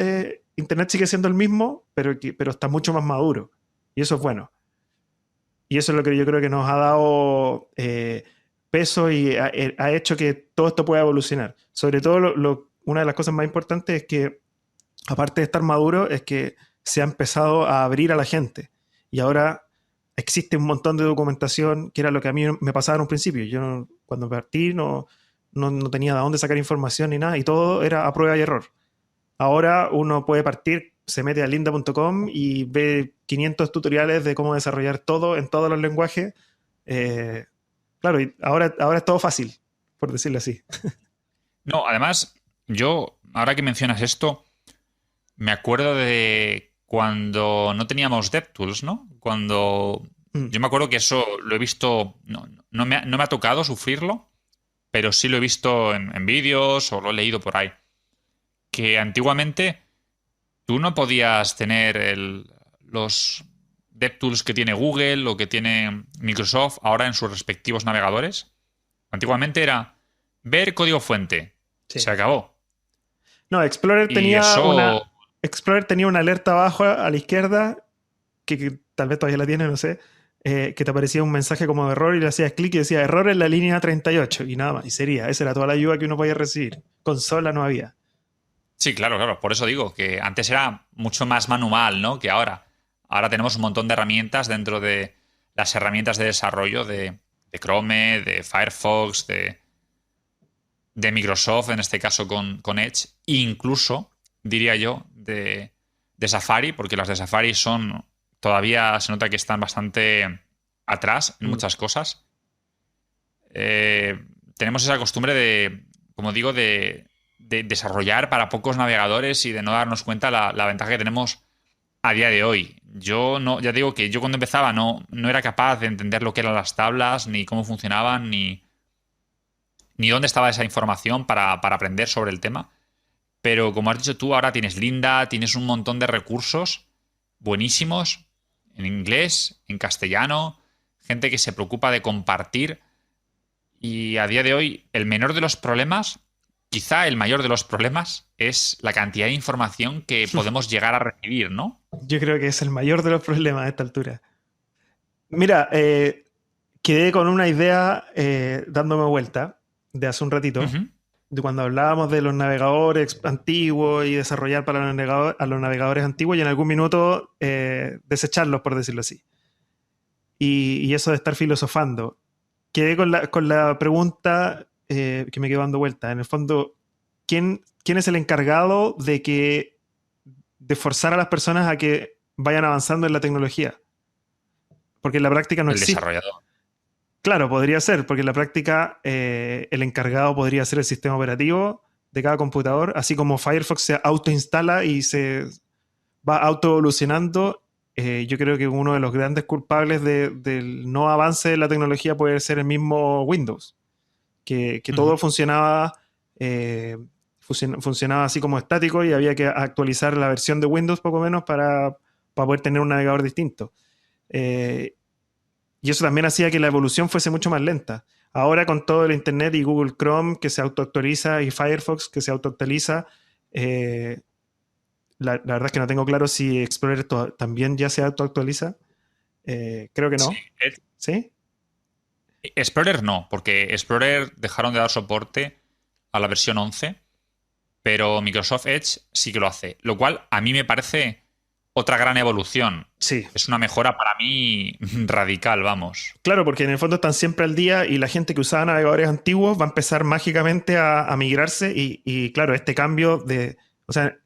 Internet sigue siendo el mismo, pero está mucho más maduro. Y eso es bueno. Y eso es lo que yo creo que nos ha dado peso y ha hecho que todo esto pueda evolucionar. Sobre todo, una de las cosas más importantes es que, aparte de estar maduro, es que se ha empezado a abrir a la gente. Y ahora existe un montón de documentación, que era lo que a mí me pasaba en un principio. Yo cuando partí no tenía de dónde sacar información ni nada, y todo era a prueba y error. Ahora uno puede partir, se mete a lynda.com y ve 500 tutoriales de cómo desarrollar todo en todos los lenguajes. Claro, y ahora es todo fácil, por decirlo así. No, además, yo, ahora que mencionas esto, me acuerdo de cuando no teníamos DevTools, ¿no? Yo me acuerdo que eso lo he visto, no me ha tocado sufrirlo, pero sí lo he visto en vídeos o lo he leído por ahí. Que antiguamente tú no podías tener los DevTools que tiene Google o que tiene Microsoft ahora en sus respectivos navegadores. Antiguamente era ver código fuente. Sí. Se acabó. No, Explorer Y tenía eso... una alerta abajo a la izquierda, que tal vez todavía la tiene, no sé, que te aparecía un mensaje como de error y le hacías clic y decía error en la línea 38 y nada más. Y esa era toda la ayuda que uno podía recibir. Consola no había. Sí, claro, claro. Por eso digo que antes era mucho más manual, ¿no? Que ahora. Ahora tenemos un montón de herramientas dentro de las herramientas de desarrollo de Chrome, de Firefox, de Microsoft, en este caso con Edge, e incluso, diría yo, de Safari, porque las de Safari todavía se nota que están bastante atrás en muchas cosas. Tenemos esa costumbre como digo, de desarrollar para pocos navegadores y de no darnos cuenta la ventaja que tenemos a día de hoy. Ya digo que yo cuando empezaba no era capaz de entender lo que eran las tablas, ni cómo funcionaban, ni dónde estaba esa información para aprender sobre el tema. Pero como has dicho tú, ahora tienes Lynda, tienes un montón de recursos buenísimos en inglés, en castellano, gente que se preocupa de compartir. Y a día de hoy, el menor de los problemas, quizá el mayor de los problemas, es la cantidad de información que podemos llegar a recibir, ¿no? Yo creo que es el mayor de los problemas a esta altura. Mira, quedé con una idea dándome vuelta de hace un ratito, Ujú. de cuando hablábamos de los navegadores antiguos y desarrollar para a los navegadores antiguos y en algún minuto desecharlos, por decirlo así. Y eso de estar filosofando. Quedé con la pregunta que me quedó dando vuelta. En el fondo, ¿quién es el encargado de forzar a las personas a que vayan avanzando en la tecnología? Porque en la práctica no El existe. desarrollador. Claro, podría ser, porque en la práctica el encargado podría ser el sistema operativo de cada computador, así como Firefox se autoinstala y se va autoevolucionando. Yo creo que uno de los grandes culpables del no avance de la tecnología puede ser el mismo Windows, que todo Ujú. funcionaba así como estático y había que actualizar la versión de Windows poco menos para poder tener un navegador distinto. Eh, y eso también hacía que la evolución fuese mucho más lenta. Ahora con todo el Internet y Google Chrome que se autoactualiza y Firefox que se autoactualiza, eh, la verdad es que no tengo claro si Explorer también ya se autoactualiza. Creo que Sí. no. ¿Sí? Explorer no, porque Explorer dejaron de dar soporte a la versión 11, pero Microsoft Edge sí que lo hace, lo cual a mí me parece otra gran evolución. Sí. Es una mejora para mí radical, vamos. Claro, porque en el fondo están siempre al día y la gente que usaba navegadores antiguos va a empezar mágicamente a migrarse y claro, este cambio de... O sea,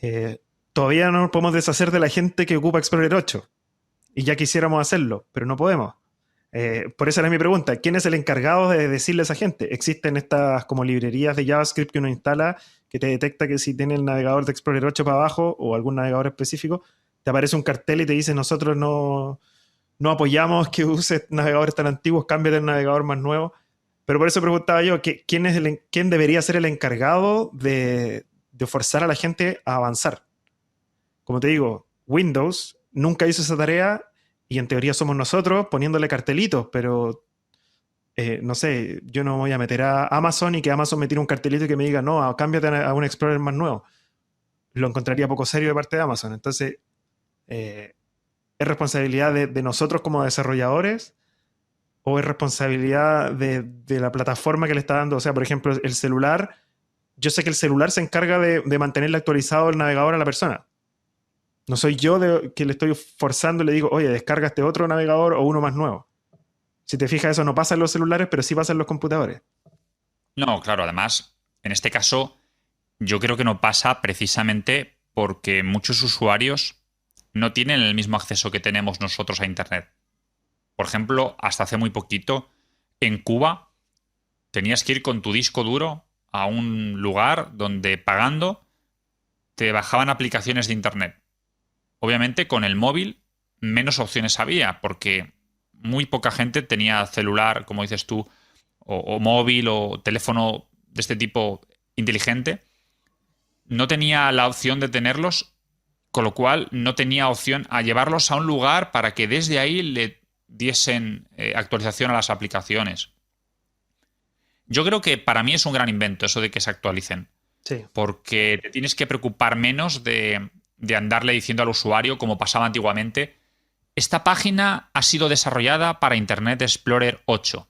eh, todavía no nos podemos deshacer de la gente que ocupa Explorer 8 y ya quisiéramos hacerlo, pero no podemos. Por eso era mi pregunta, ¿quién es el encargado de decirle a esa gente? Existen estas como librerías de JavaScript que uno instala que te detecta que si tiene el navegador de Explorer 8 para abajo o algún navegador específico, te aparece un cartel y te dice nosotros no apoyamos que uses navegadores tan antiguos, cámbiate al navegador más nuevo. Pero por eso preguntaba yo, ¿quién debería ser el encargado de forzar a la gente a avanzar? Como te digo, Windows nunca hizo esa tarea y en teoría somos nosotros poniéndole cartelitos, pero no sé, yo no me voy a meter a Amazon y que Amazon me tire un cartelito y que me diga, no, cámbiate a un Explorer más nuevo. Lo encontraría poco serio de parte de Amazon. Entonces, eh, ¿es responsabilidad de nosotros como desarrolladores o es responsabilidad de la plataforma que le está dando? O sea, por ejemplo, el celular, yo sé que el celular se encarga de mantenerle actualizado el navegador a la persona. No soy yo que le estoy forzando y le digo, oye, descarga este otro navegador o uno más nuevo. Si te fijas, eso no pasa en los celulares, pero sí pasa en los computadores. No, claro, además, en este caso, yo creo que no pasa precisamente porque muchos usuarios no tienen el mismo acceso que tenemos nosotros a Internet. Por ejemplo, hasta hace muy poquito, en Cuba, tenías que ir con tu disco duro a un lugar donde pagando te bajaban aplicaciones de Internet. Obviamente, con el móvil menos opciones había, porque muy poca gente tenía celular, como dices tú, o móvil o teléfono de este tipo inteligente. No tenía la opción de tenerlos, con lo cual no tenía opción a llevarlos a un lugar para que desde ahí le diesen actualización a las aplicaciones. Yo creo que para mí es un gran invento eso de que se actualicen, Sí, porque te tienes que preocupar menos de andarle diciendo al usuario, como pasaba antiguamente, esta página ha sido desarrollada para Internet Explorer 8.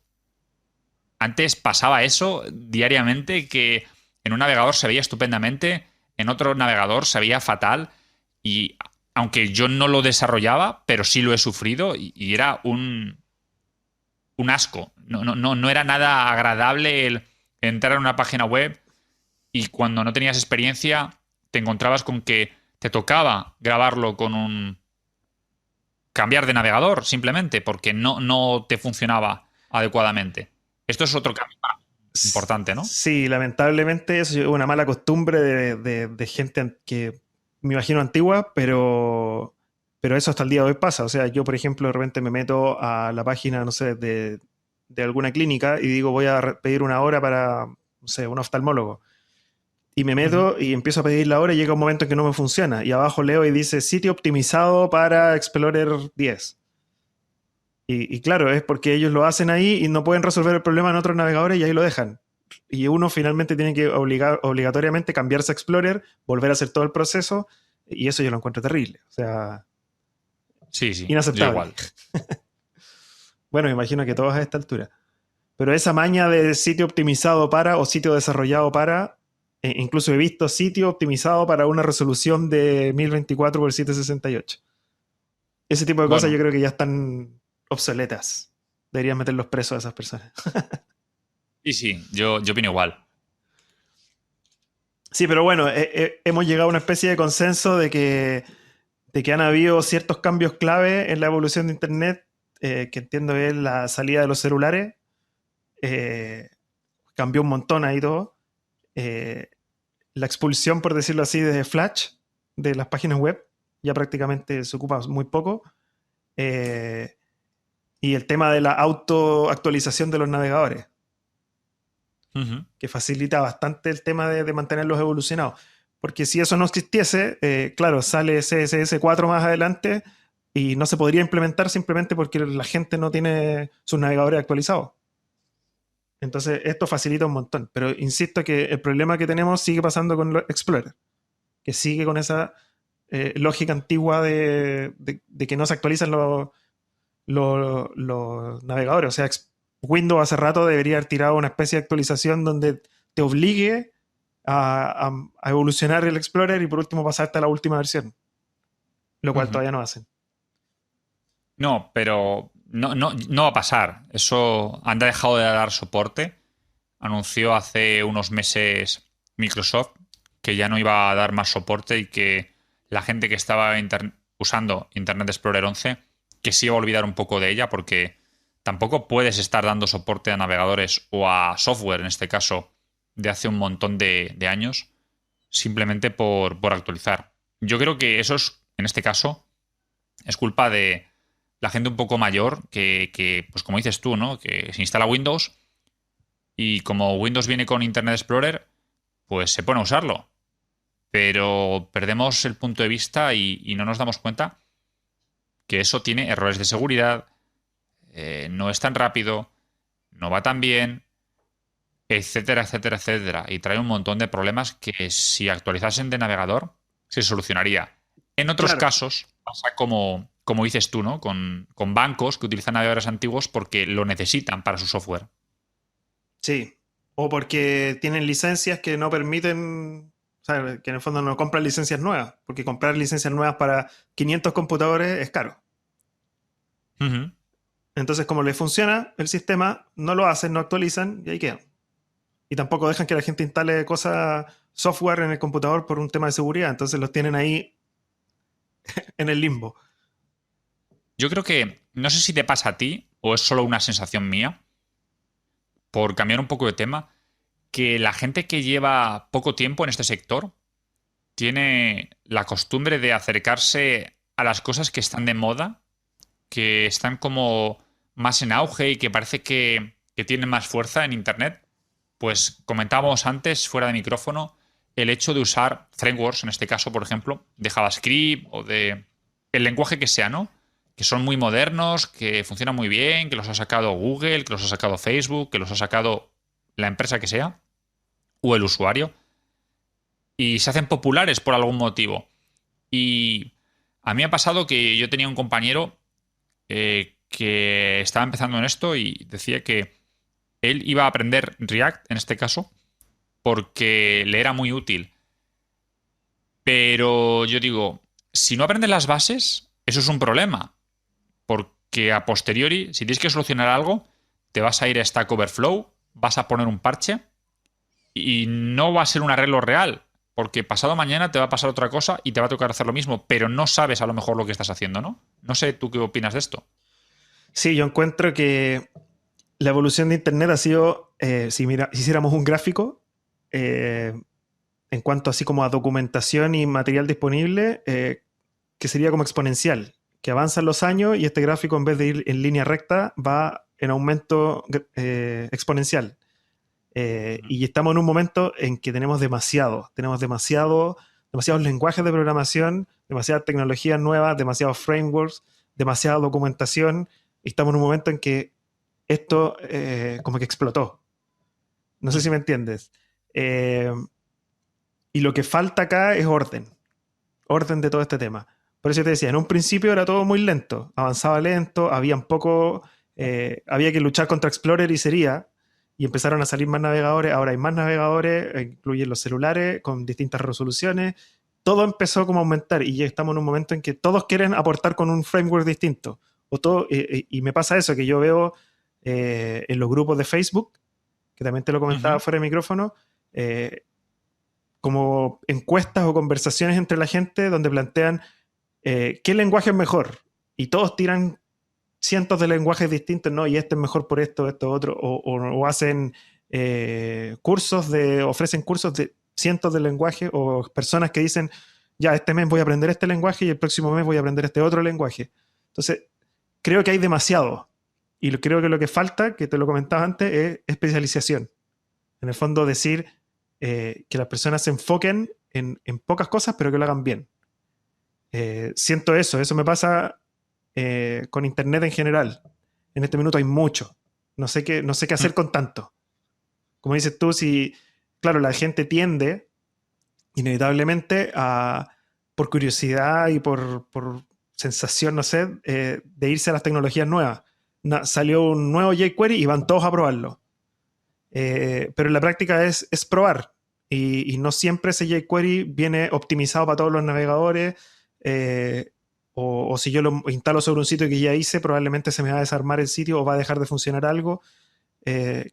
Antes pasaba eso diariamente, que en un navegador se veía estupendamente, en otro navegador se veía fatal, y aunque yo no lo desarrollaba, pero sí lo he sufrido, y era un asco. No era nada agradable el entrar a una página web y cuando no tenías experiencia te encontrabas con que te tocaba grabarlo con un... cambiar de navegador simplemente porque no te funcionaba adecuadamente. Esto es otro cambio importante, ¿no? sí, lamentablemente eso es una mala costumbre de gente que me imagino antigua, pero eso hasta el día de hoy pasa. O sea, yo, por ejemplo, de repente me meto a la página, no sé, de alguna clínica y digo, voy a pedir una hora para, no sé, un oftalmólogo. Y me Ujú. meto y empiezo a pedir la hora y llega un momento en que no me funciona. Y abajo leo y dice sitio optimizado para Explorer 10. Y claro, es porque ellos lo hacen ahí y no pueden resolver el problema en otros navegadores y ahí lo dejan. Y uno finalmente tiene que obligatoriamente cambiarse a Explorer, volver a hacer todo el proceso, y eso yo lo encuentro terrible. O sea, Sí, sí, yo inaceptable. igual. Bueno, me imagino que todos a esta altura. Pero esa maña de sitio optimizado para o sitio desarrollado para, incluso he visto sitio optimizado para una resolución de 1024 por 768. Ese tipo de cosas yo Bueno, creo que ya están obsoletas. Deberían meterlos presos a esas personas. y sí, yo opino igual. Sí, pero bueno, hemos llegado a una especie de consenso de que han habido ciertos cambios clave en la evolución de Internet, que entiendo que es la salida de los celulares. eh, Cambió un montón ahí todo. Eh, la expulsión, por decirlo así, de Flash de las páginas web ya prácticamente se ocupa muy poco. Eh, y el tema de la autoactualización de los navegadores, Ujú. que facilita bastante el tema de mantenerlos evolucionados. Porque si eso no existiese, claro, sale CSS 4 más adelante y no se podría implementar simplemente porque la gente no tiene sus navegadores actualizados. Entonces, esto facilita un montón. Pero insisto que el problema que tenemos sigue pasando con Explorer, que sigue con esa lógica antigua de que no se actualizan los navegadores. O sea, Windows hace rato debería haber tirado una especie de actualización donde te obligue a evolucionar el Explorer y por último pasarte a la última versión, lo cual Ujú. todavía no hacen. No, pero no va a pasar. Eso han dejado de dar soporte. Anunció hace unos meses Microsoft que ya no iba a dar más soporte y que la gente que estaba usando Internet Explorer 11 que se iba a olvidar un poco de ella porque tampoco puedes estar dando soporte a navegadores o a software, en este caso, de hace un montón de años, simplemente por actualizar. Yo creo que eso es, en este caso, es culpa de la gente un poco mayor pues como dices tú, ¿no? Que se instala Windows y como Windows viene con Internet Explorer, pues se pone a usarlo. Pero perdemos el punto de vista y no nos damos cuenta que eso tiene errores de seguridad, no es tan rápido, no va tan bien, etcétera, etcétera, etcétera. Y trae un montón de problemas que si actualizasen de navegador se solucionaría. En otros Claro, casos pasa como dices tú, ¿no? Con bancos que utilizan navegadores antiguos porque lo necesitan para su software. sí. O porque tienen licencias que no permiten, o sea, que en el fondo no compran licencias nuevas, porque comprar licencias nuevas para 500 computadores es caro. Ujú. Entonces, como les funciona el sistema, no lo hacen, no actualizan y ahí quedan. Y tampoco dejan que la gente instale cosas, software en el computador por un tema de seguridad. Entonces los tienen ahí en el limbo. Yo creo que, no sé si te pasa a ti o es solo una sensación mía, por cambiar un poco de tema, que la gente que lleva poco tiempo en este sector tiene la costumbre de acercarse a las cosas que están de moda, que están como más en auge y que parece que tienen más fuerza en Internet. Pues comentábamos antes, fuera de micrófono, el hecho de usar frameworks, en este caso, por ejemplo, de JavaScript o de el lenguaje que sea, ¿no? Que son muy modernos, que funcionan muy bien, que los ha sacado Google, que los ha sacado Facebook, que los ha sacado la empresa que sea, o el usuario, y se hacen populares por algún motivo. Y a mí me ha pasado que yo tenía un compañero que estaba empezando en esto y decía que él iba a aprender React, en este caso, porque le era muy útil. Pero yo digo, si no aprendes las bases, eso es un problema. Porque a posteriori, si tienes que solucionar algo, te vas a ir a Stack Overflow, vas a poner un parche y no va a ser un arreglo real. Porque pasado mañana te va a pasar otra cosa y te va a tocar hacer lo mismo, pero no sabes a lo mejor lo que estás haciendo, ¿no? No sé tú qué opinas de esto. Sí, yo encuentro que la evolución de Internet ha sido, si hiciéramos un gráfico, eh, en cuanto así como a documentación y material disponible, que sería como exponencial, que avanzan los años y este gráfico en vez de ir en línea recta va en aumento exponencial. Ujú. Y estamos en un momento en que demasiados lenguajes de programación, demasiadas tecnologías nuevas, demasiados frameworks, demasiada documentación. Y estamos en un momento en que esto como que explotó. No sé si Ujú. me entiendes. Eh, y lo que falta acá es orden de todo este tema. Por eso te decía, en un principio era todo muy lento, avanzaba lento, habían poco había que luchar contra Explorer y sería, y empezaron a salir más navegadores, ahora hay más navegadores, incluyen los celulares con distintas resoluciones, todo empezó como a aumentar y ya estamos en un momento en que todos quieren aportar con un framework distinto. O todo, y me pasa eso, que yo veo en los grupos de Facebook, que también te lo comentaba fuera de micrófono, como encuestas o conversaciones entre la gente donde plantean qué lenguaje es mejor. Y todos tiran cientos de lenguajes distintos, ¿no? Y este es mejor por esto, esto, otro. O hacen ofrecen cursos de cientos de lenguajes o personas que dicen, ya, este mes voy a aprender este lenguaje y el próximo mes voy a aprender este otro lenguaje. Entonces, creo que hay demasiado. Y creo que lo que falta, que te lo comentaba antes, es especialización. En el fondo, decir que las personas se enfoquen en pocas cosas, pero que lo hagan bien. Siento eso me pasa con Internet en general. En este minuto hay mucho. No sé qué hacer con tanto. Como dices tú, si, claro, la gente tiende inevitablemente por curiosidad y por sensación, no sé, de irse a las tecnologías nuevas. Salió un nuevo jQuery y van todos a probarlo. Pero en la práctica es probar. Y no siempre ese jQuery viene optimizado para todos los navegadores. O si yo lo instalo sobre un sitio que ya hice, probablemente se me va a desarmar el sitio o va a dejar de funcionar algo.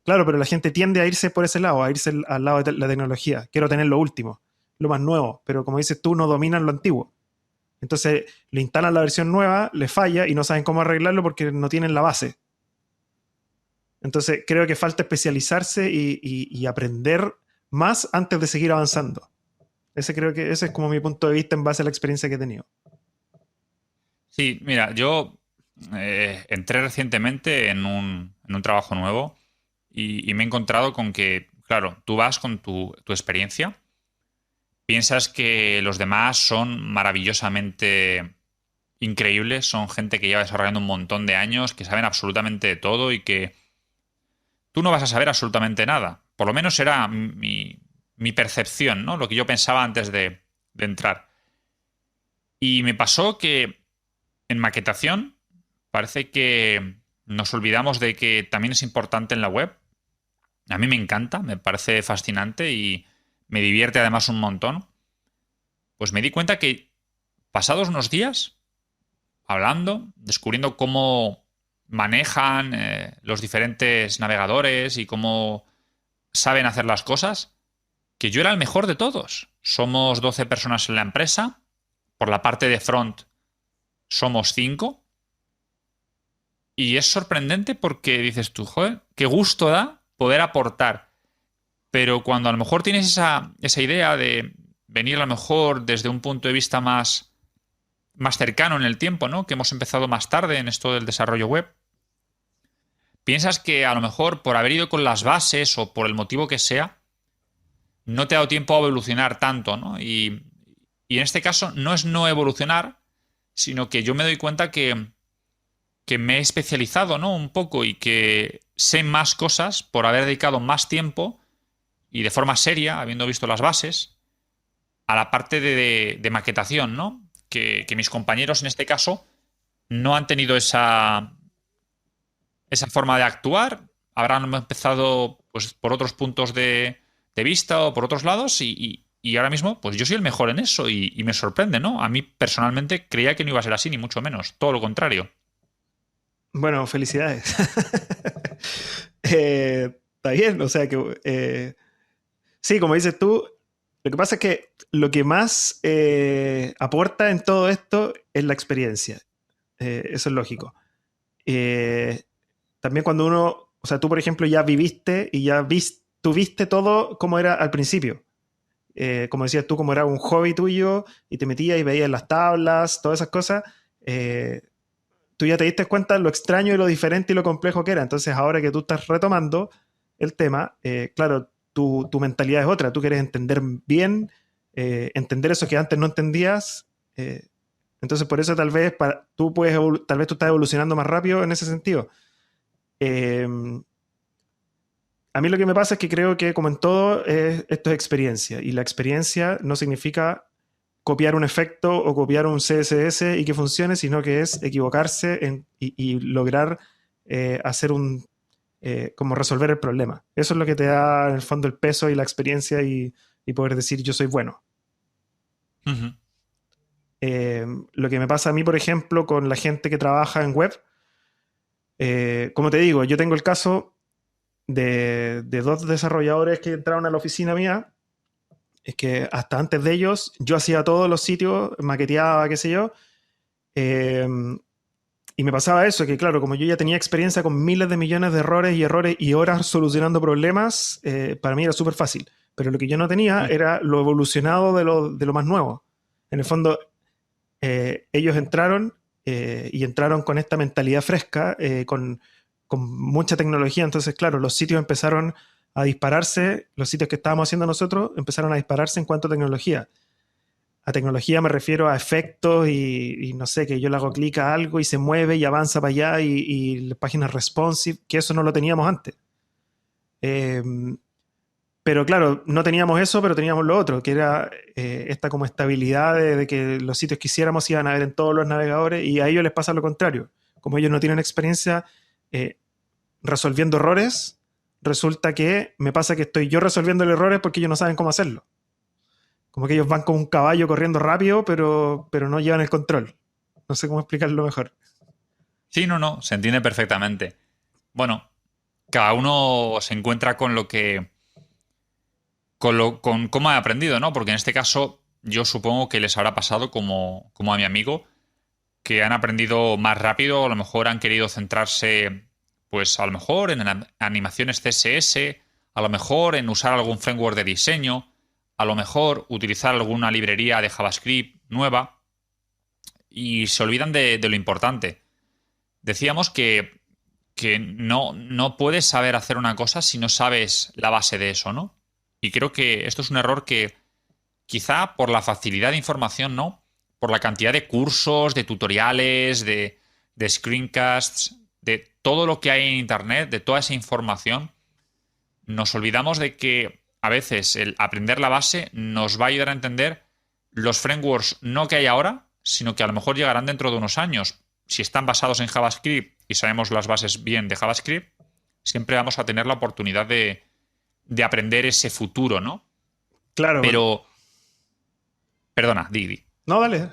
Claro, pero la gente tiende a irse por ese lado, a irse al lado de la tecnología. Quiero tener lo último, lo más nuevo, pero como dices tú, no dominan lo antiguo. Entonces le instalan la versión nueva, le falla y no saben cómo arreglarlo porque no tienen la base. Entonces creo que falta especializarse y aprender más antes de seguir avanzando. Creo que ese es como mi punto de vista en base a la experiencia que he tenido. Sí, mira, yo entré recientemente en un trabajo nuevo y me he encontrado con que, claro, tú vas con tu experiencia, piensas que los demás son maravillosamente increíbles, son gente que lleva desarrollando un montón de años, que saben absolutamente de todo y que tú no vas a saber absolutamente nada. Por lo menos era mi percepción, ¿no? Lo que yo pensaba antes de entrar. Y me pasó que en maquetación parece que nos olvidamos de que también es importante en la web. A mí me encanta, me parece fascinante y me divierte además un montón. Pues me di cuenta que pasados unos días, hablando, descubriendo cómo manejan los diferentes navegadores y cómo saben hacer las cosas, que yo era el mejor de todos. Somos 12 personas en la empresa. Por la parte de front somos 5. Y es sorprendente porque dices tú, joder, qué gusto da poder aportar. Pero cuando a lo mejor tienes esa idea de venir a lo mejor desde un punto de vista más cercano en el tiempo, ¿no? Que hemos empezado más tarde en esto del desarrollo web, piensas que a lo mejor por haber ido con las bases o por el motivo que sea, no te ha dado tiempo a evolucionar tanto, ¿no? Y en este caso no es no evolucionar, sino que yo me doy cuenta que me he especializado, ¿no? Un poco y que sé más cosas por haber dedicado más tiempo y de forma seria, habiendo visto las bases, a la parte de maquetación, ¿no? Que mis compañeros en este caso no han tenido esa forma de actuar, habrán empezado pues, por otros puntos de vista o por otros lados y ahora mismo pues yo soy el mejor en eso y me sorprende, ¿no? A mí personalmente creía que no iba a ser así, ni mucho menos, todo lo contrario. Bueno, felicidades. Está bien, o sea que sí, como dices tú, lo que pasa es que lo que más aporta en todo esto es la experiencia. Eso es lógico. También cuando uno, o sea, tú por ejemplo ya viviste y ya tuviste todo como era al principio. Como decías tú, como era un hobby tuyo y te metías y veías las tablas, todas esas cosas, tú ya te diste cuenta de lo extraño y lo diferente y lo complejo que era. Entonces ahora que tú estás retomando el tema, claro, tu mentalidad es otra. Tú quieres entender bien, entender eso que antes no entendías. Entonces por eso tal vez tal vez tú estás evolucionando más rápido en ese sentido. A mí lo que me pasa es que creo que, como en todo, esto es experiencia. Y la experiencia no significa copiar un efecto o copiar un CSS y que funcione, sino que es equivocarse y lograr hacer como resolver el problema. Eso es lo que te da en el fondo el peso y la experiencia y poder decir yo soy bueno. Ujú. Lo que me pasa a mí, por ejemplo, con la gente que trabaja en web, como te digo, yo tengo el caso de dos desarrolladores que entraron a la oficina mía. Es que hasta antes de ellos yo hacía todos los sitios, maqueteaba, qué sé yo, eh, y me pasaba eso, que claro, como yo ya tenía experiencia con miles de millones de errores y horas solucionando problemas, para mí era súper fácil. Pero lo que yo no tenía era lo evolucionado de lo más nuevo. En el fondo, ellos entraron y entraron con esta mentalidad fresca, con mucha tecnología. Entonces, claro, los sitios empezaron a dispararse, los sitios que estábamos haciendo nosotros empezaron a dispararse en cuanto a tecnología. A tecnología me refiero a efectos y no sé, que yo le hago clic a algo y se mueve y avanza para allá y la página es responsive, que eso no lo teníamos antes. Eh, pero claro, no teníamos eso, pero teníamos lo otro, que era esta como estabilidad de que los sitios que hiciéramos iban a ver en todos los navegadores y a ellos les pasa lo contrario. Como ellos no tienen experiencia eh, resolviendo errores, resulta que me pasa que estoy yo resolviendo el errores porque ellos no saben cómo hacerlo. Como que ellos van como un caballo corriendo rápido, pero no llevan el control. No sé cómo explicarlo mejor. Sí, no, se entiende perfectamente. Bueno, cada uno se encuentra con lo que, con cómo ha aprendido, ¿no? Porque en este caso yo supongo que les habrá pasado como a mi amigo, que han aprendido más rápido, a lo mejor han querido centrarse, pues a lo mejor en animaciones CSS, a lo mejor en usar algún framework de diseño, a lo mejor utilizar alguna librería de JavaScript nueva y se olvidan de lo importante. Decíamos que no puedes saber hacer una cosa si no sabes la base de eso, ¿no? Y creo que esto es un error que quizá por la facilidad de información, ¿no? Por la cantidad de cursos, de tutoriales, de screencasts, de todo lo que hay en Internet, de toda esa información, nos olvidamos de que a veces el aprender la base nos va a ayudar a entender los frameworks no que hay ahora, sino que a lo mejor llegarán dentro de unos años. Si están basados en JavaScript y sabemos las bases bien de JavaScript, siempre vamos a tener la oportunidad de aprender ese futuro, ¿no? Claro, Pero, perdona, Didi. no, dale.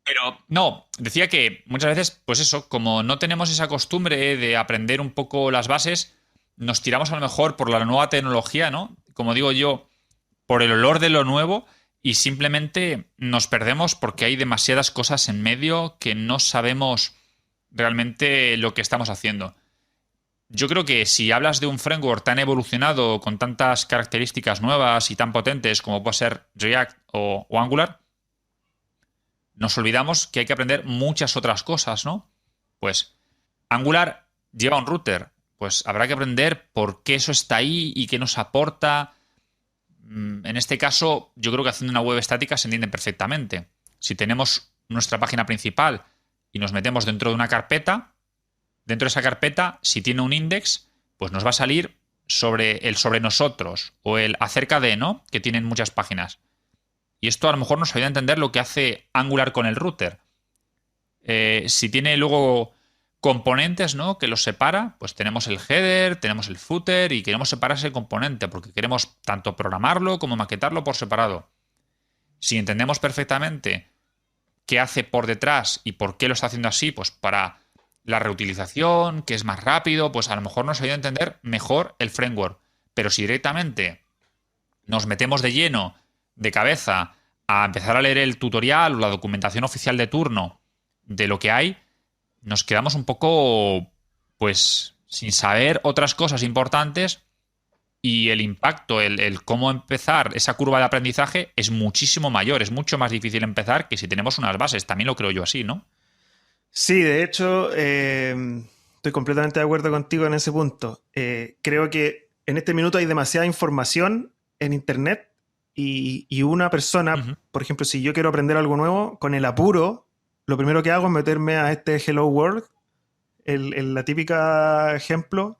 Pero no, decía que muchas veces, pues eso, como no tenemos esa costumbre de aprender un poco las bases, nos tiramos a lo mejor por la nueva tecnología, ¿no? Como digo yo, por el olor de lo nuevo y simplemente nos perdemos porque hay demasiadas cosas en medio que no sabemos realmente lo que estamos haciendo. Yo creo que si hablas de un framework tan evolucionado, con tantas características nuevas y tan potentes como puede ser React o Angular, nos olvidamos que hay que aprender muchas otras cosas, ¿no? Pues Angular lleva un router, pues habrá que aprender por qué eso está ahí y qué nos aporta. En este caso, yo creo que haciendo una web estática se entiende perfectamente. Si tenemos nuestra página principal y nos metemos dentro de una carpeta, dentro de esa carpeta, si tiene un index, pues nos va a salir sobre nosotros o el acerca de, ¿no? Que tienen muchas páginas. Y esto a lo mejor nos ayuda a entender lo que hace Angular con el router. Si tiene luego componentes, ¿no? Que los separa, pues tenemos el header, tenemos el footer y queremos separar ese componente porque queremos tanto programarlo como maquetarlo por separado. Si entendemos perfectamente qué hace por detrás y por qué lo está haciendo así, pues para la reutilización, que es más rápido, pues a lo mejor nos ayuda a entender mejor el framework. Pero si directamente nos metemos de lleno, de cabeza, a empezar a leer el tutorial o la documentación oficial de turno de lo que hay, nos quedamos un poco, pues, sin saber otras cosas importantes y el impacto, el cómo empezar esa curva de aprendizaje es muchísimo mayor, es mucho más difícil empezar que si tenemos unas bases. También lo creo yo así, ¿no? Sí, de hecho, estoy completamente de acuerdo contigo en ese punto. Creo que en este minuto hay demasiada información en Internet y una persona, Ujú. por ejemplo, si yo quiero aprender algo nuevo, con el apuro, lo primero que hago es meterme a este Hello World, la típica ejemplo,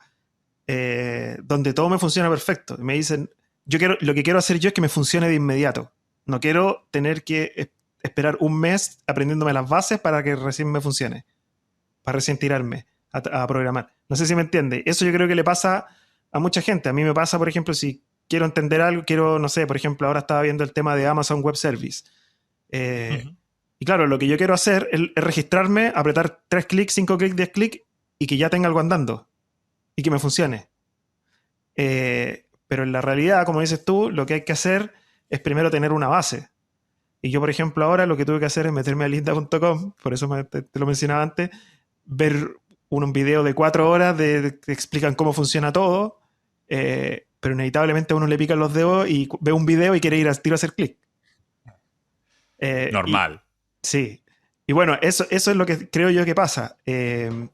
donde todo me funciona perfecto. Y me dicen, lo que quiero hacer yo es que me funcione de inmediato. No quiero tener que esperar un mes aprendiéndome las bases para que recién me funcione, para recién tirarme. a programar. No sé si me entiende. Eso yo creo que le pasa a mucha gente. A mí me pasa, por ejemplo, si quiero entender algo, quiero, no sé, por ejemplo, ahora estaba viendo el tema de Amazon Web Service. Eh, Ujú. y claro, lo que yo quiero hacer es registrarme, apretar 3 clics, 5 clics, 10 clics y que ya tenga algo andando y que me funcione. Pero en la realidad, como dices tú, lo que hay que hacer es primero tener una base. Y yo, por ejemplo, ahora lo que tuve que hacer es meterme a lynda.com, por eso te lo mencionaba antes, ver un video de 4 horas que explican cómo funciona todo, pero inevitablemente a uno le pican los dedos y ve un video y quiere ir al tiro a hacer clic. Y Normal. sí. Y bueno, eso es lo que creo yo que pasa. En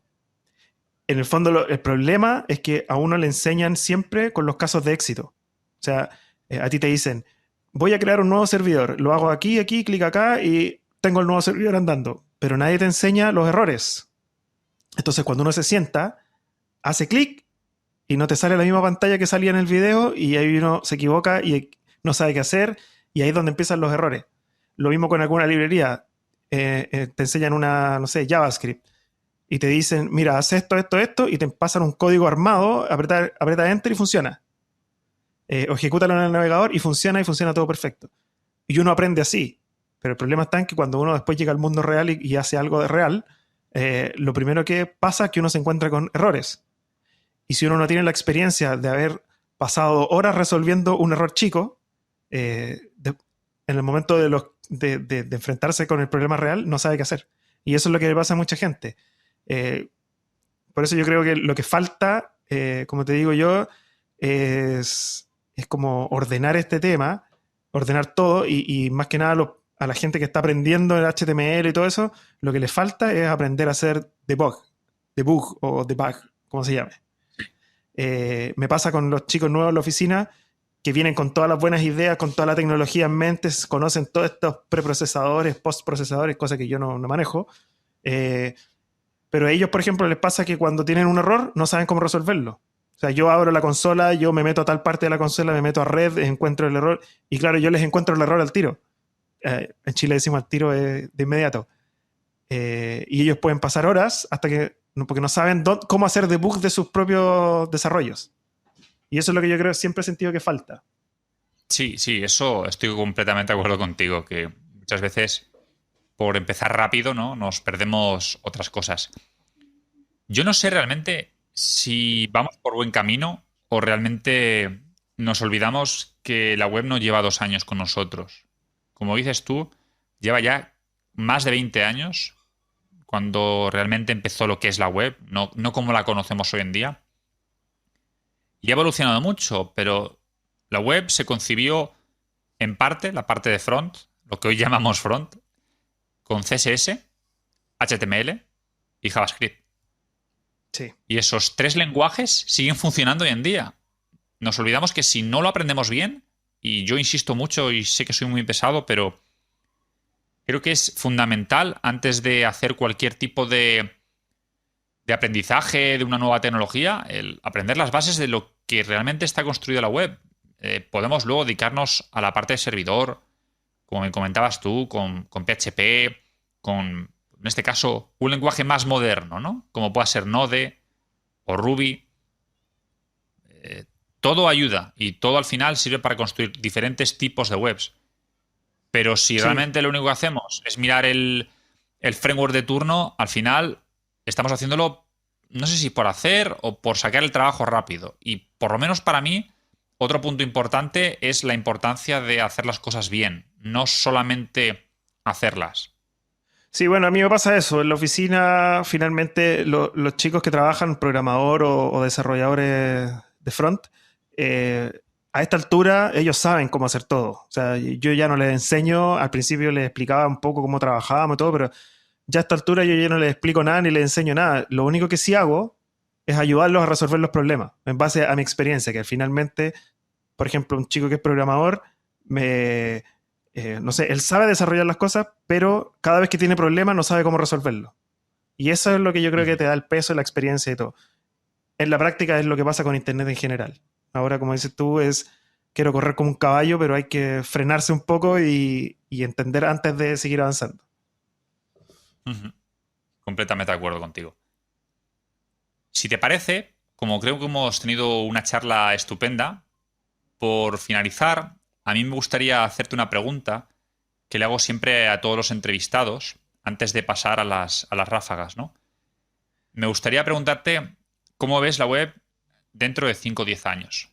el fondo, el problema es que a uno le enseñan siempre con los casos de éxito. O sea, a ti te dicen, voy a crear un nuevo servidor, lo hago aquí, aquí, clic acá y tengo el nuevo servidor andando. Pero nadie te enseña los errores. Entonces, cuando uno se sienta, hace clic y no te sale la misma pantalla que salía en el video y ahí uno se equivoca y no sabe qué hacer y ahí es donde empiezan los errores. Lo mismo con alguna librería. Te enseñan una, no sé, JavaScript y te dicen, mira, haz esto, esto, esto y te pasan un código armado, aprieta Enter y funciona. O ejecútalo en el navegador y funciona todo perfecto. Y uno aprende así. Pero el problema está en que cuando uno después llega al mundo real y hace algo de real, lo primero que pasa es que uno se encuentra con errores. Y si uno no tiene la experiencia de haber pasado horas resolviendo un error chico, en el momento de enfrentarse con el problema real, no sabe qué hacer. Y eso es lo que le pasa a mucha gente. Eh, por eso yo creo que lo que falta, como te digo yo, es como ordenar este tema, ordenar todo y más que nada a la gente que está aprendiendo el HTML y todo eso, lo que le falta es aprender a hacer debug o debug, como se llame. Me pasa con los chicos nuevos en la oficina que vienen con todas las buenas ideas, con toda la tecnología en mente, conocen todos estos preprocesadores, postprocesadores, cosas que yo no manejo. Eh, pero a ellos, por ejemplo, les pasa que cuando tienen un error no saben cómo resolverlo. O sea, yo abro la consola, yo me meto a tal parte de la consola, me meto a red, encuentro el error y claro, yo les encuentro el error al tiro. En Chile decimos al tiro de inmediato. Y ellos pueden pasar horas hasta que, porque no saben cómo hacer debug de sus propios desarrollos. Y eso es lo que yo creo siempre he sentido que falta. Sí, sí, eso estoy completamente de acuerdo contigo, que muchas veces por empezar rápido, ¿no? Nos perdemos otras cosas. Yo no sé realmente si vamos por buen camino o realmente nos olvidamos que la web no lleva 2 años con nosotros. Como dices tú, lleva ya más de 20 años cuando realmente empezó lo que es la web, no como la conocemos hoy en día. Y ha evolucionado mucho, pero la web se concibió en parte, la parte de front, lo que hoy llamamos front, con CSS, HTML y JavaScript. Sí. Y esos 3 lenguajes siguen funcionando hoy en día. Nos olvidamos que si no lo aprendemos bien, y yo insisto mucho y sé que soy muy pesado, pero creo que es fundamental antes de hacer cualquier tipo de aprendizaje de una nueva tecnología, el aprender las bases de lo que realmente está construida la web. Podemos luego dedicarnos a la parte de servidor, como me comentabas tú, con PHP, con, en este caso, un lenguaje más moderno, ¿no? Como pueda ser Node o Ruby. Todo ayuda y todo al final sirve para construir diferentes tipos de webs. Pero si Sí, realmente lo único que hacemos es mirar el framework de turno, al final estamos haciéndolo, no sé si por hacer o por sacar el trabajo rápido. Y por lo menos para mí, otro punto importante es la importancia de hacer las cosas bien, no solamente hacerlas. sí, bueno, a mí me pasa eso. En la oficina, finalmente, los chicos que trabajan, programador o desarrolladores de front, eh, a esta altura ellos saben cómo hacer todo. O sea, yo ya no les enseño, al principio les explicaba un poco cómo trabajábamos y todo, pero ya a esta altura yo ya no les explico nada ni les enseño nada. Lo único que sí hago es ayudarlos a resolver los problemas en base a mi experiencia, que finalmente, por ejemplo, un chico que es programador, me, no sé, él sabe desarrollar las cosas, pero cada vez que tiene problemas no sabe cómo resolverlo. Y eso es lo que yo creo que Ujú. te da el peso, la experiencia y todo. En la práctica es lo que pasa con Internet en general. Ahora, como dices tú, quiero correr como un caballo, pero hay que frenarse un poco y entender antes de seguir avanzando. Ujú. Completamente de acuerdo contigo. Si te parece, como creo que hemos tenido una charla estupenda, por finalizar, a mí me gustaría hacerte una pregunta que le hago siempre a todos los entrevistados antes de pasar a las ráfagas, ¿no? Me gustaría preguntarte cómo ves la web dentro de 5 o 10 años.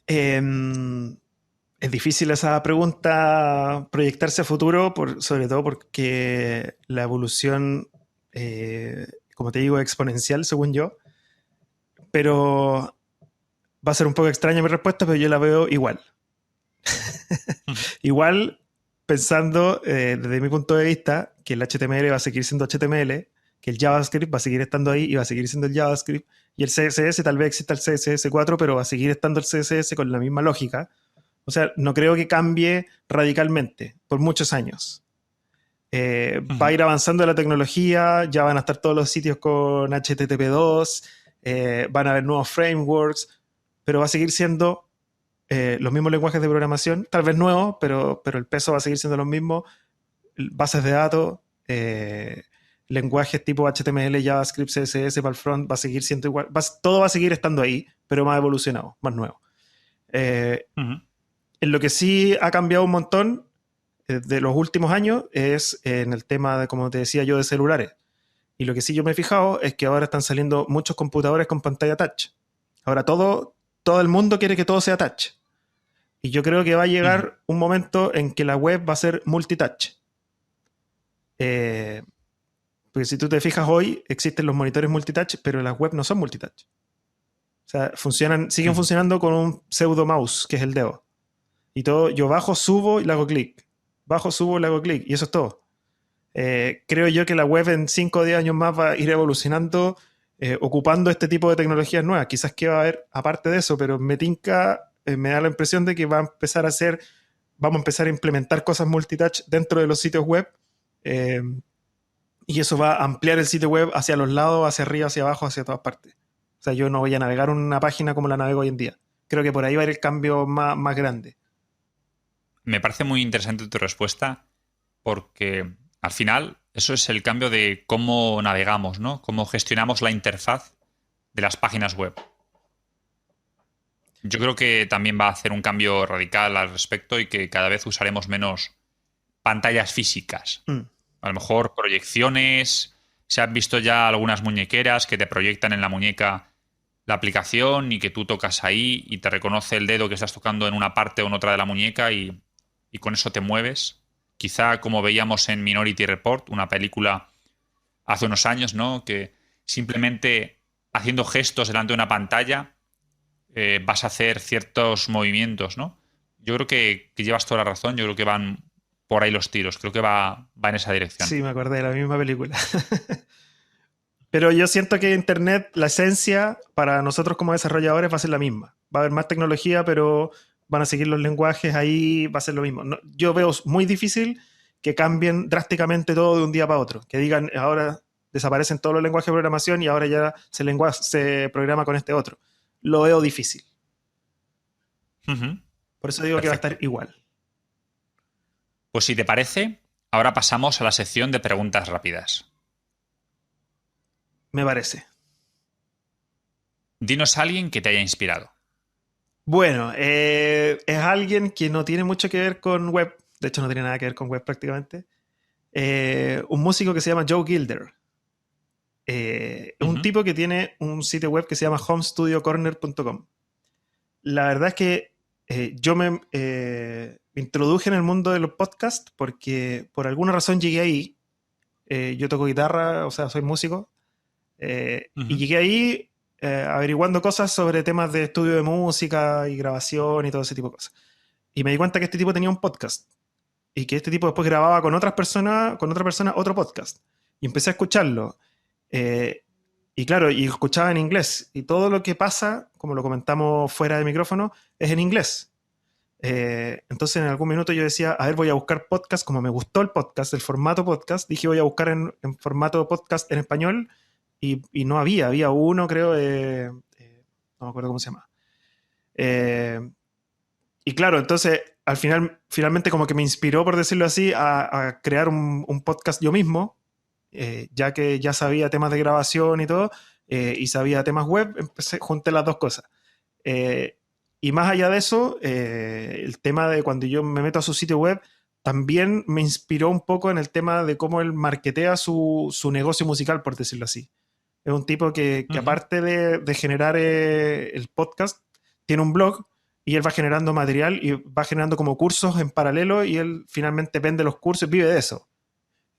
Es difícil esa pregunta proyectarse a futuro, sobre todo porque la evolución, como te digo, es exponencial, según yo. Pero va a ser un poco extraña mi respuesta, pero yo la veo igual. Igual, pensando desde mi punto de vista que el HTML va a seguir siendo HTML, que el JavaScript va a seguir estando ahí y va a seguir siendo el JavaScript, y el CSS tal vez exista el CSS4, pero va a seguir estando el CSS con la misma lógica. O sea, no creo que cambie radicalmente por muchos años. Va a ir avanzando la tecnología, ya van a estar todos los sitios con HTTP2, van a haber nuevos frameworks, pero va a seguir siendo los mismos lenguajes de programación, tal vez nuevos, pero el peso va a seguir siendo los mismos, bases de datos, lenguajes tipo HTML, JavaScript, CSS para el front, va a seguir siendo igual, todo va a seguir estando ahí, pero más evolucionado, más nuevo. En lo que sí ha cambiado un montón de los últimos años es en el tema de, como te decía yo, de celulares. Y lo que sí yo me he fijado es que ahora están saliendo muchos computadores con pantalla touch. Ahora todo el mundo quiere que todo sea touch. Y yo creo que va a llegar un momento en que la web va a ser multitouch. Porque si tú te fijas hoy, existen los monitores multitouch, pero las web no son multitouch. O sea, siguen funcionando con un pseudo mouse, que es el dedo. Y todo, yo bajo, subo y le hago clic. Bajo, subo y le hago clic. Y eso es todo. Creo yo que la web en 5 o 10 años más va a ir evolucionando, ocupando este tipo de tecnologías nuevas. Quizás que va a haber aparte de eso, pero me da la impresión de que vamos a empezar a implementar cosas multitouch dentro de los sitios web, y eso va a ampliar el sitio web hacia los lados, hacia arriba, hacia abajo, hacia todas partes. O sea, yo no voy a navegar una página como la navego hoy en día. Creo que por ahí va a ir el cambio más grande. Me parece muy interesante tu respuesta porque al final eso es el cambio de cómo navegamos, ¿no? Cómo gestionamos la interfaz de las páginas web. Yo creo que también va a hacer un cambio radical al respecto y que cada vez usaremos menos pantallas físicas. A lo mejor proyecciones. Se han visto ya algunas muñequeras que te proyectan en la muñeca la aplicación y que tú tocas ahí y te reconoce el dedo que estás tocando en una parte o en otra de la muñeca y con eso te mueves. Quizá como veíamos en Minority Report, una película hace unos años, ¿no? Que simplemente haciendo gestos delante de una pantalla vas a hacer ciertos movimientos, ¿no? Yo creo que llevas toda la razón, yo creo que van por ahí los tiros, creo que va en esa dirección. Sí, me acordé de la misma película. Pero yo siento que Internet, la esencia para nosotros como desarrolladores va a ser la misma. Va a haber más tecnología, pero van a seguir los lenguajes ahí, va a ser lo mismo. Yo veo muy difícil que cambien drásticamente todo de un día para otro. Que digan, ahora desaparecen todos los lenguajes de programación y ahora ya se programa con este otro. Lo veo difícil. Por eso digo Perfecto. Que va a estar igual. Pues si te parece, ahora pasamos a la sección de preguntas rápidas. Me parece. Dinos a alguien que te haya inspirado. Bueno, es alguien que no tiene mucho que ver con web. De hecho, no tiene nada que ver con web prácticamente. Un músico que se llama Joe Gilder. Es un tipo que tiene un sitio web que se llama homestudiocorner.com. La verdad es que yo me introduje en el mundo de los podcasts porque por alguna razón llegué ahí. Yo toco guitarra, o sea, soy músico. Y llegué ahí averiguando cosas sobre temas de estudio de música y grabación y todo ese tipo de cosas. Y me di cuenta que este tipo tenía un podcast. Y que este tipo después grababa con otra persona otro podcast. Y empecé a escucharlo. Y claro, y escuchaba en inglés. Y todo lo que pasa, como lo comentamos fuera de micrófono, es en inglés. Entonces en algún minuto yo decía, a ver, voy a buscar podcast. Como me gustó el podcast, el formato podcast, dije voy a buscar en formato podcast en español. Y no había uno, creo, no me acuerdo cómo se llama. Y claro, entonces finalmente como que me inspiró, por decirlo así, a crear un podcast yo mismo. Ya que ya sabía temas de grabación y todo, y sabía temas web, junté las dos cosas. Y más allá de eso, el tema de cuando yo me meto a su sitio web, también me inspiró un poco en el tema de cómo él marketea su negocio musical, por decirlo así. Es un tipo que Ujú. aparte de generar el podcast, tiene un blog y él va generando material y va generando como cursos en paralelo y él finalmente vende los cursos y vive de eso.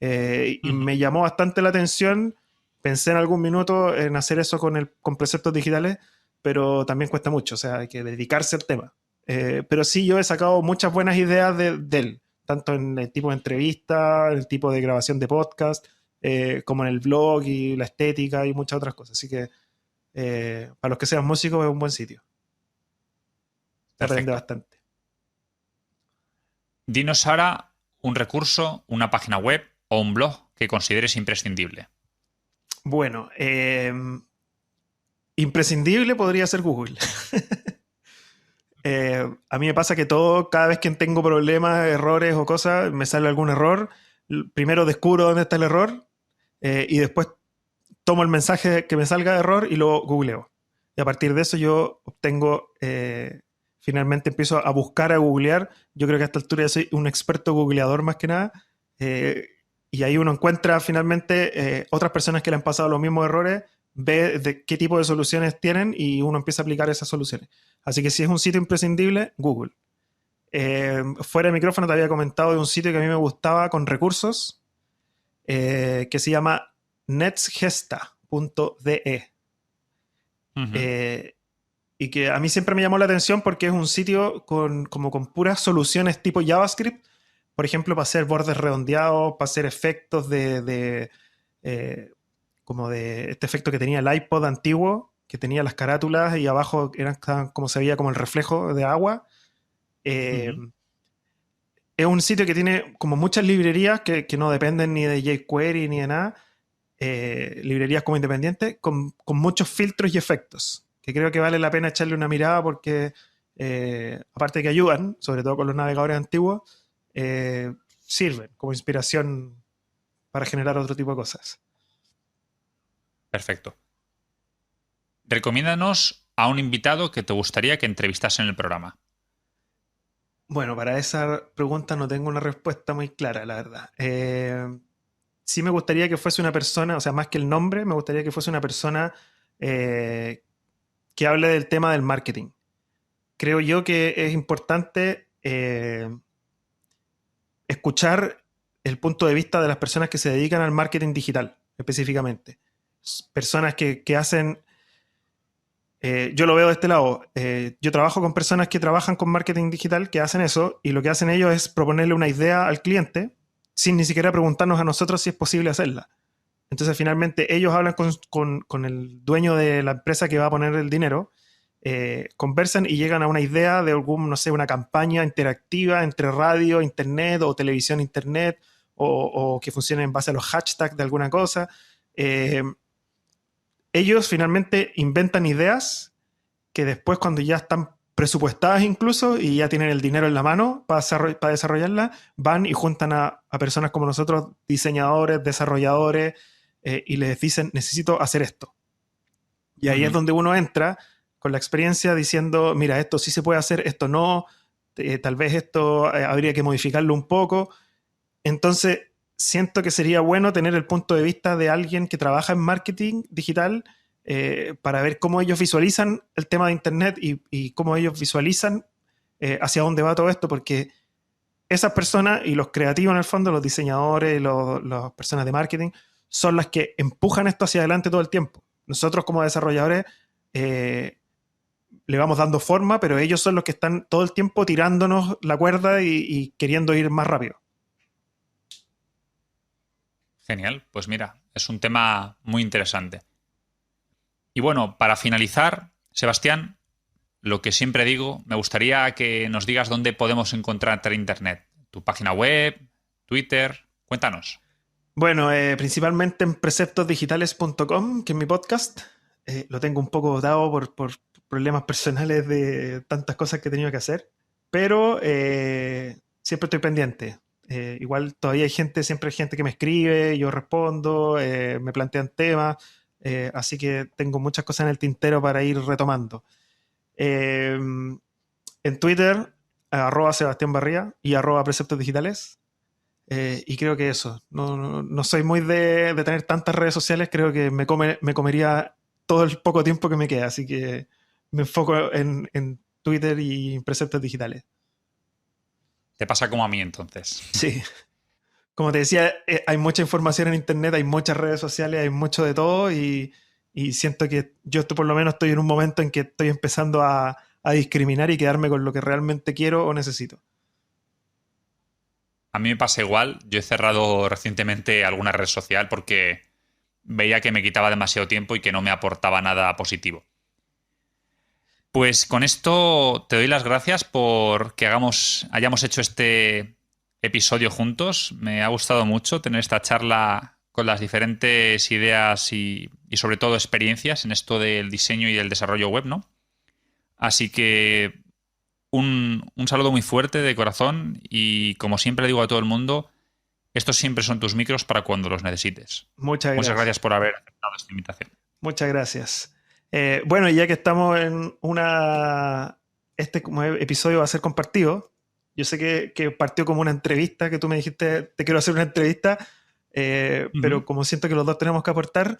Y Ujú. me llamó bastante la atención. Pensé en algún minuto en hacer eso con preceptos digitales, pero también cuesta mucho, o sea, hay que dedicarse al tema. Pero sí, yo he sacado muchas buenas ideas de él, tanto en el tipo de entrevista, el tipo de grabación de podcast, como en el blog y la estética y muchas otras cosas. Así que para los que sean músicos es un buen sitio. Se aprende Perfecto. bastante. Dinos ahora un recurso, una página web o un blog que consideres imprescindible. Bueno, imprescindible podría ser Google. A mí me pasa que cada vez que tengo problemas, errores o cosas, me sale algún error. Primero descubro dónde está el error y después tomo el mensaje que me salga de error y lo googleo. Y a partir de eso yo obtengo, finalmente empiezo a buscar, a googlear. Yo creo que a esta altura ya soy un experto googleador más que nada. eh, y ahí uno encuentra finalmente otras personas que le han pasado los mismos errores, ve de qué tipo de soluciones tienen y uno empieza a aplicar esas soluciones. Así que si es un sitio imprescindible, Google. Fuera de micrófono te había comentado de un sitio que a mí me gustaba con recursos, que se llama netsgesta.de. Ujú. Eh, y que a mí siempre me llamó la atención porque es un sitio como con puras soluciones tipo JavaScript, por ejemplo, para hacer bordes redondeados, para hacer efectos eh, como de este efecto que tenía el iPod antiguo, que tenía las carátulas y abajo eran como se veía como el reflejo de agua. Eh, Ujú. es un sitio que tiene como muchas librerías que no dependen ni de jQuery ni de nada, librerías como independientes, con muchos filtros y efectos, que creo que vale la pena echarle una mirada porque, aparte de que ayudan, sobre todo con los navegadores antiguos, sirven como inspiración para generar otro tipo de cosas. Perfecto. Recomiéndanos a un invitado que te gustaría que entrevistase en el programa. Bueno, para esa pregunta no tengo una respuesta muy clara, la verdad. Sí me gustaría que fuese una persona, o sea, más que el nombre, me gustaría que fuese una persona eh, que hable del tema del marketing. Creo yo que es importante escuchar el punto de vista de las personas que se dedican al marketing digital, específicamente. Personas que hacen, yo lo veo de este lado, yo trabajo con personas que trabajan con marketing digital, que hacen eso, y lo que hacen ellos es proponerle una idea al cliente sin ni siquiera preguntarnos a nosotros si es posible hacerla. Entonces, finalmente, ellos hablan con el dueño de la empresa que va a poner el dinero, conversan y llegan a una idea de algún, no sé, una campaña interactiva entre radio, internet o televisión, internet, o que funcione en base a los hashtags de alguna cosa. Eh, Ellos finalmente inventan ideas que después, cuando ya están presupuestadas incluso y ya tienen el dinero en la mano para desarrollarla, van y juntan a personas como nosotros, diseñadores, desarrolladores, y les dicen, necesito hacer esto. Y ahí es Ujú. donde uno entra con la experiencia diciendo, mira, esto sí se puede hacer, esto no, tal vez esto habría que modificarlo un poco. Entonces, siento que sería bueno tener el punto de vista de alguien que trabaja en marketing digital, para ver cómo ellos visualizan el tema de Internet y cómo ellos visualizan hacia dónde va todo esto, porque esas personas y los creativos en el fondo, los diseñadores, las personas de marketing, son las que empujan esto hacia adelante todo el tiempo. Nosotros como desarrolladores eh, le vamos dando forma, pero ellos son los que están todo el tiempo tirándonos la cuerda y queriendo ir más rápido. Genial. Pues mira, es un tema muy interesante. Y bueno, para finalizar, Sebastián, lo que siempre digo, me gustaría que nos digas dónde podemos encontrarte en Internet. Tu página web, Twitter, cuéntanos. Bueno, principalmente en preceptosdigitales.com, que es mi podcast. Lo tengo un poco dado por problemas personales de tantas cosas que he tenido que hacer, pero siempre estoy pendiente. Igual todavía siempre hay gente que me escribe, yo respondo, me plantean temas, así que tengo muchas cosas en el tintero para ir retomando. Eh, en Twitter, arroba Sebastián Barría y arroba Preceptos Digitales. Y creo que eso, no soy muy de tener tantas redes sociales, creo que me comería todo el poco tiempo que me queda, así que me enfoco en Twitter y Preceptos Digitales. Te pasa como a mí entonces. Sí, como te decía, hay mucha información en Internet, hay muchas redes sociales, hay mucho de todo y siento que yo por lo menos estoy en un momento en que estoy empezando a discriminar y quedarme con lo que realmente quiero o necesito. A mí me pasa igual. Yo he cerrado recientemente alguna red social porque veía que me quitaba demasiado tiempo y que no me aportaba nada positivo. Pues con esto te doy las gracias por que hayamos hecho este episodio juntos. Me ha gustado mucho tener esta charla con las diferentes ideas y sobre todo experiencias en esto del diseño y del desarrollo web, ¿no? Así que un saludo muy fuerte de corazón y como siempre digo a todo el mundo, estos siempre son tus micros para cuando los necesites. Muchas Muchas gracias. gracias por haber aceptado esta invitación. Muchas gracias. Bueno, ya que estamos en este como episodio va a ser compartido. Yo sé que partió como una entrevista, que tú me dijiste, te quiero hacer una entrevista, pero como siento que los dos tenemos que aportar,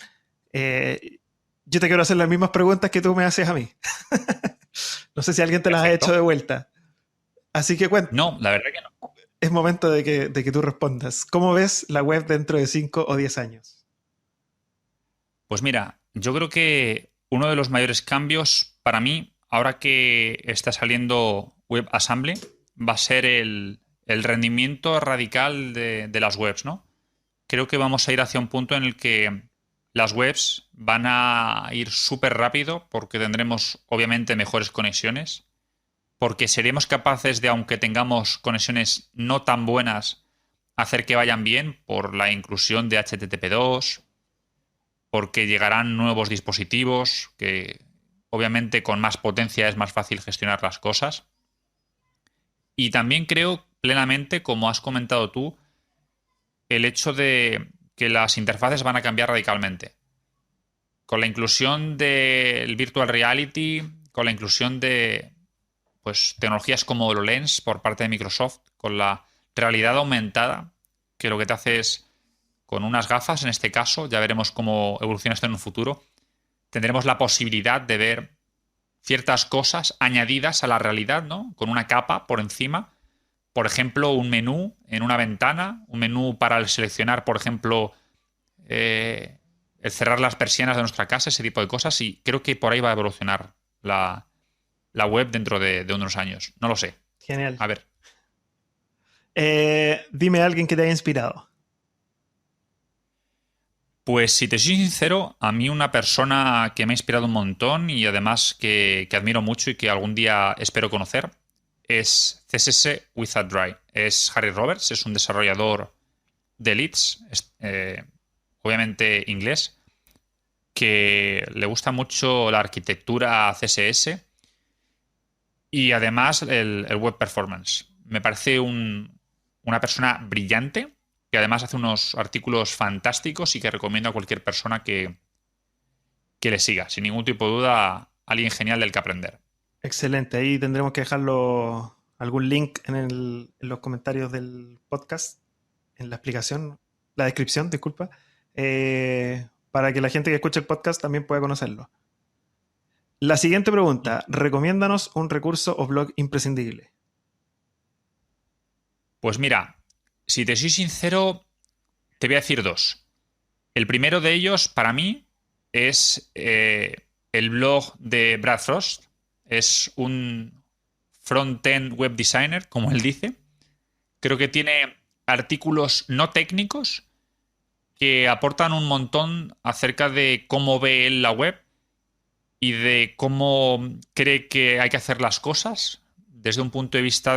yo te quiero hacer las mismas preguntas que tú me haces a mí. No sé si alguien te las ha hecho Perfecto. de vuelta. Así que No, la verdad que no. es momento de que tú respondas. ¿Cómo ves la web dentro de 5 o 10 años? Pues mira, yo creo que uno de los mayores cambios para mí, ahora que está saliendo WebAssembly, va a ser el rendimiento radical de las webs, ¿no? Creo que vamos a ir hacia un punto en el que las webs van a ir súper rápido porque tendremos obviamente mejores conexiones, porque seremos capaces de, aunque tengamos conexiones no tan buenas, hacer que vayan bien por la inclusión de HTTP2, porque llegarán nuevos dispositivos que obviamente con más potencia es más fácil gestionar las cosas. Y también creo plenamente, como has comentado tú, el hecho de que las interfaces van a cambiar radicalmente. Con la inclusión del virtual reality, con la inclusión de pues, tecnologías como HoloLens por parte de Microsoft, con la realidad aumentada, que lo que te hace es, con unas gafas en este caso, ya veremos cómo evoluciona esto en un futuro, tendremos la posibilidad de ver ciertas cosas añadidas a la realidad, ¿no? Con una capa por encima. Por ejemplo, un menú en una ventana, un menú para seleccionar, por ejemplo, el cerrar las persianas de nuestra casa, ese tipo de cosas, y creo que por ahí va a evolucionar la web dentro de unos años. No lo sé. Genial. A ver. Dime a alguien que te haya inspirado. Pues si te soy sincero, a mí una persona que me ha inspirado un montón y además que admiro mucho y que algún día espero conocer es CSS Without Dry. Es Harry Roberts, es un desarrollador de Leeds, obviamente inglés, que le gusta mucho la arquitectura CSS y además el web performance. Me parece una persona brillante que además hace unos artículos fantásticos y que recomiendo a cualquier persona que le siga. Sin ningún tipo de duda, alguien genial del que aprender. Excelente. Ahí tendremos que dejarlo algún link en los comentarios del podcast, en la explicación, la descripción, disculpa, para que la gente que escuche el podcast también pueda conocerlo. La siguiente pregunta, recomiéndanos un recurso o blog imprescindible. Pues mira, si te soy sincero, te voy a decir dos. El primero de ellos, para mí, es el blog de Brad Frost. Es un front-end web designer, como él dice. Creo que tiene artículos no técnicos que aportan un montón acerca de cómo ve él la web y de cómo cree que hay que hacer las cosas desde un punto de vista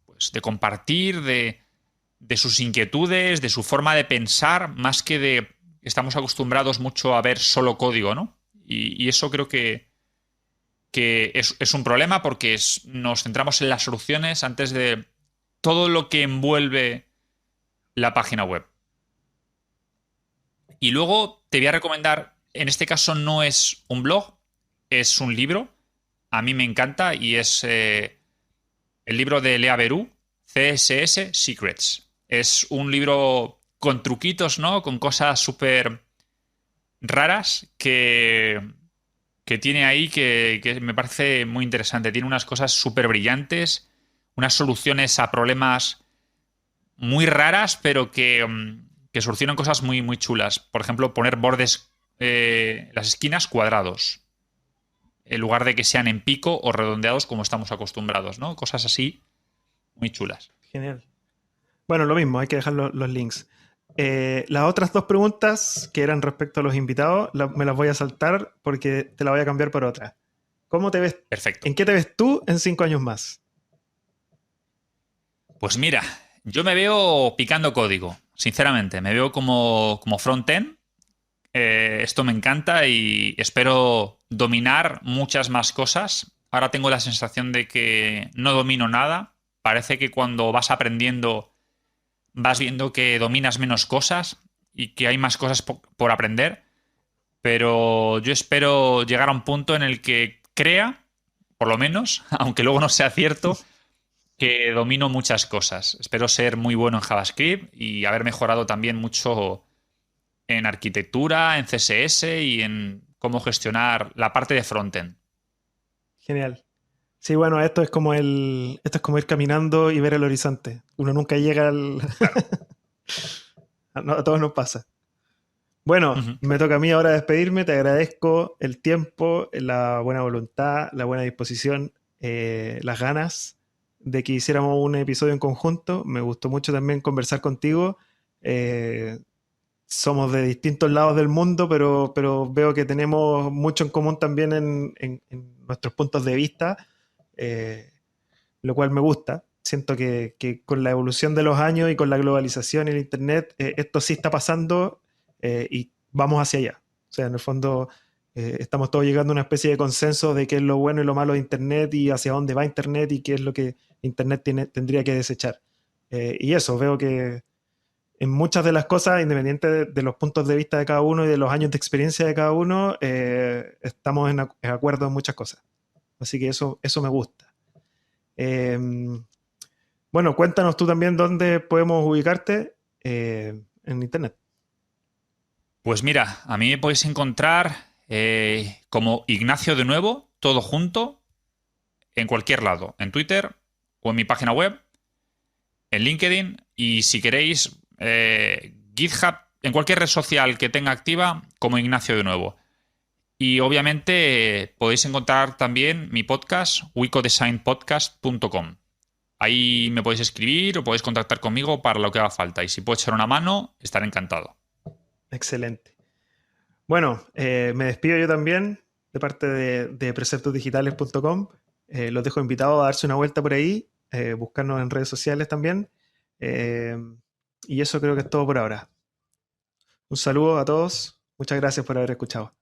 pues, de compartir, de sus inquietudes, de su forma de pensar, más que de... Estamos acostumbrados mucho a ver solo código, ¿no? Y eso creo que es un problema porque nos centramos en las soluciones antes de todo lo que envuelve la página web. Y luego te voy a recomendar, en este caso no es un blog, es un libro. A mí me encanta y es el libro de Lea Verú, CSS Secrets. Es un libro con truquitos, ¿no? Con cosas súper raras que tiene ahí que me parece muy interesante. Tiene unas cosas súper brillantes, unas soluciones a problemas muy raras, pero que solucionan cosas muy, muy chulas. Por ejemplo, poner bordes, las esquinas cuadrados, en lugar de que sean en pico o redondeados como estamos acostumbrados, ¿no? Cosas así muy chulas. Genial. Bueno, lo mismo, hay que dejar los links. Las otras dos preguntas que eran respecto a los invitados, me las voy a saltar porque te la voy a cambiar por otra. ¿Cómo te ves? Perfecto. ¿En qué te ves tú en 5 años más? Pues mira, yo me veo picando código, sinceramente. Me veo como front-end. Esto me encanta y espero dominar muchas más cosas. Ahora tengo la sensación de que no domino nada. Parece que cuando vas aprendiendo vas viendo que dominas menos cosas y que hay más cosas por aprender. Pero yo espero llegar a un punto en el que crea, por lo menos, aunque luego no sea cierto, que domino muchas cosas. Espero ser muy bueno en JavaScript y haber mejorado también mucho en arquitectura, en CSS y en cómo gestionar la parte de frontend. Genial. Sí, bueno, esto es como ir caminando y ver el horizonte. Uno nunca llega al... Claro. A todos nos pasa. Bueno, Ujú. me toca a mí ahora despedirme. Te agradezco el tiempo, la buena voluntad, la buena disposición, las ganas de que hiciéramos un episodio en conjunto. Me gustó mucho también conversar contigo. Eh, Somos de distintos lados del mundo, pero veo que tenemos mucho en común también en nuestros puntos de vista, eh, lo cual me gusta. Siento que con la evolución de los años y con la globalización y el Internet, esto sí está pasando y vamos hacia allá. O sea, en el fondo estamos todos llegando a una especie de consenso de qué es lo bueno y lo malo de Internet y hacia dónde va Internet y qué es lo que Internet tendría que desechar. Y eso, veo que en muchas de las cosas, independiente de los puntos de vista de cada uno y de los años de experiencia de cada uno, estamos en acuerdo en muchas cosas. Así que eso me gusta. Eh, bueno, cuéntanos tú también dónde podemos ubicarte en Internet. Pues mira, a mí me podéis encontrar como Ignacio de nuevo, todo junto, en cualquier lado, en Twitter o en mi página web, en LinkedIn y si queréis, GitHub, en cualquier red social que tenga activa, como Ignacio de nuevo. Y obviamente podéis encontrar también mi podcast, wicodesignpodcast.com. Ahí me podéis escribir o podéis contactar conmigo para lo que haga falta. Y si puedo echar una mano, estaré encantado. Excelente. Bueno, me despido yo también de parte de preceptosdigitales.com. Los dejo invitados a darse una vuelta por ahí, buscarnos en redes sociales también. Eh, y eso creo que es todo por ahora. Un saludo a todos. Muchas gracias por haber escuchado.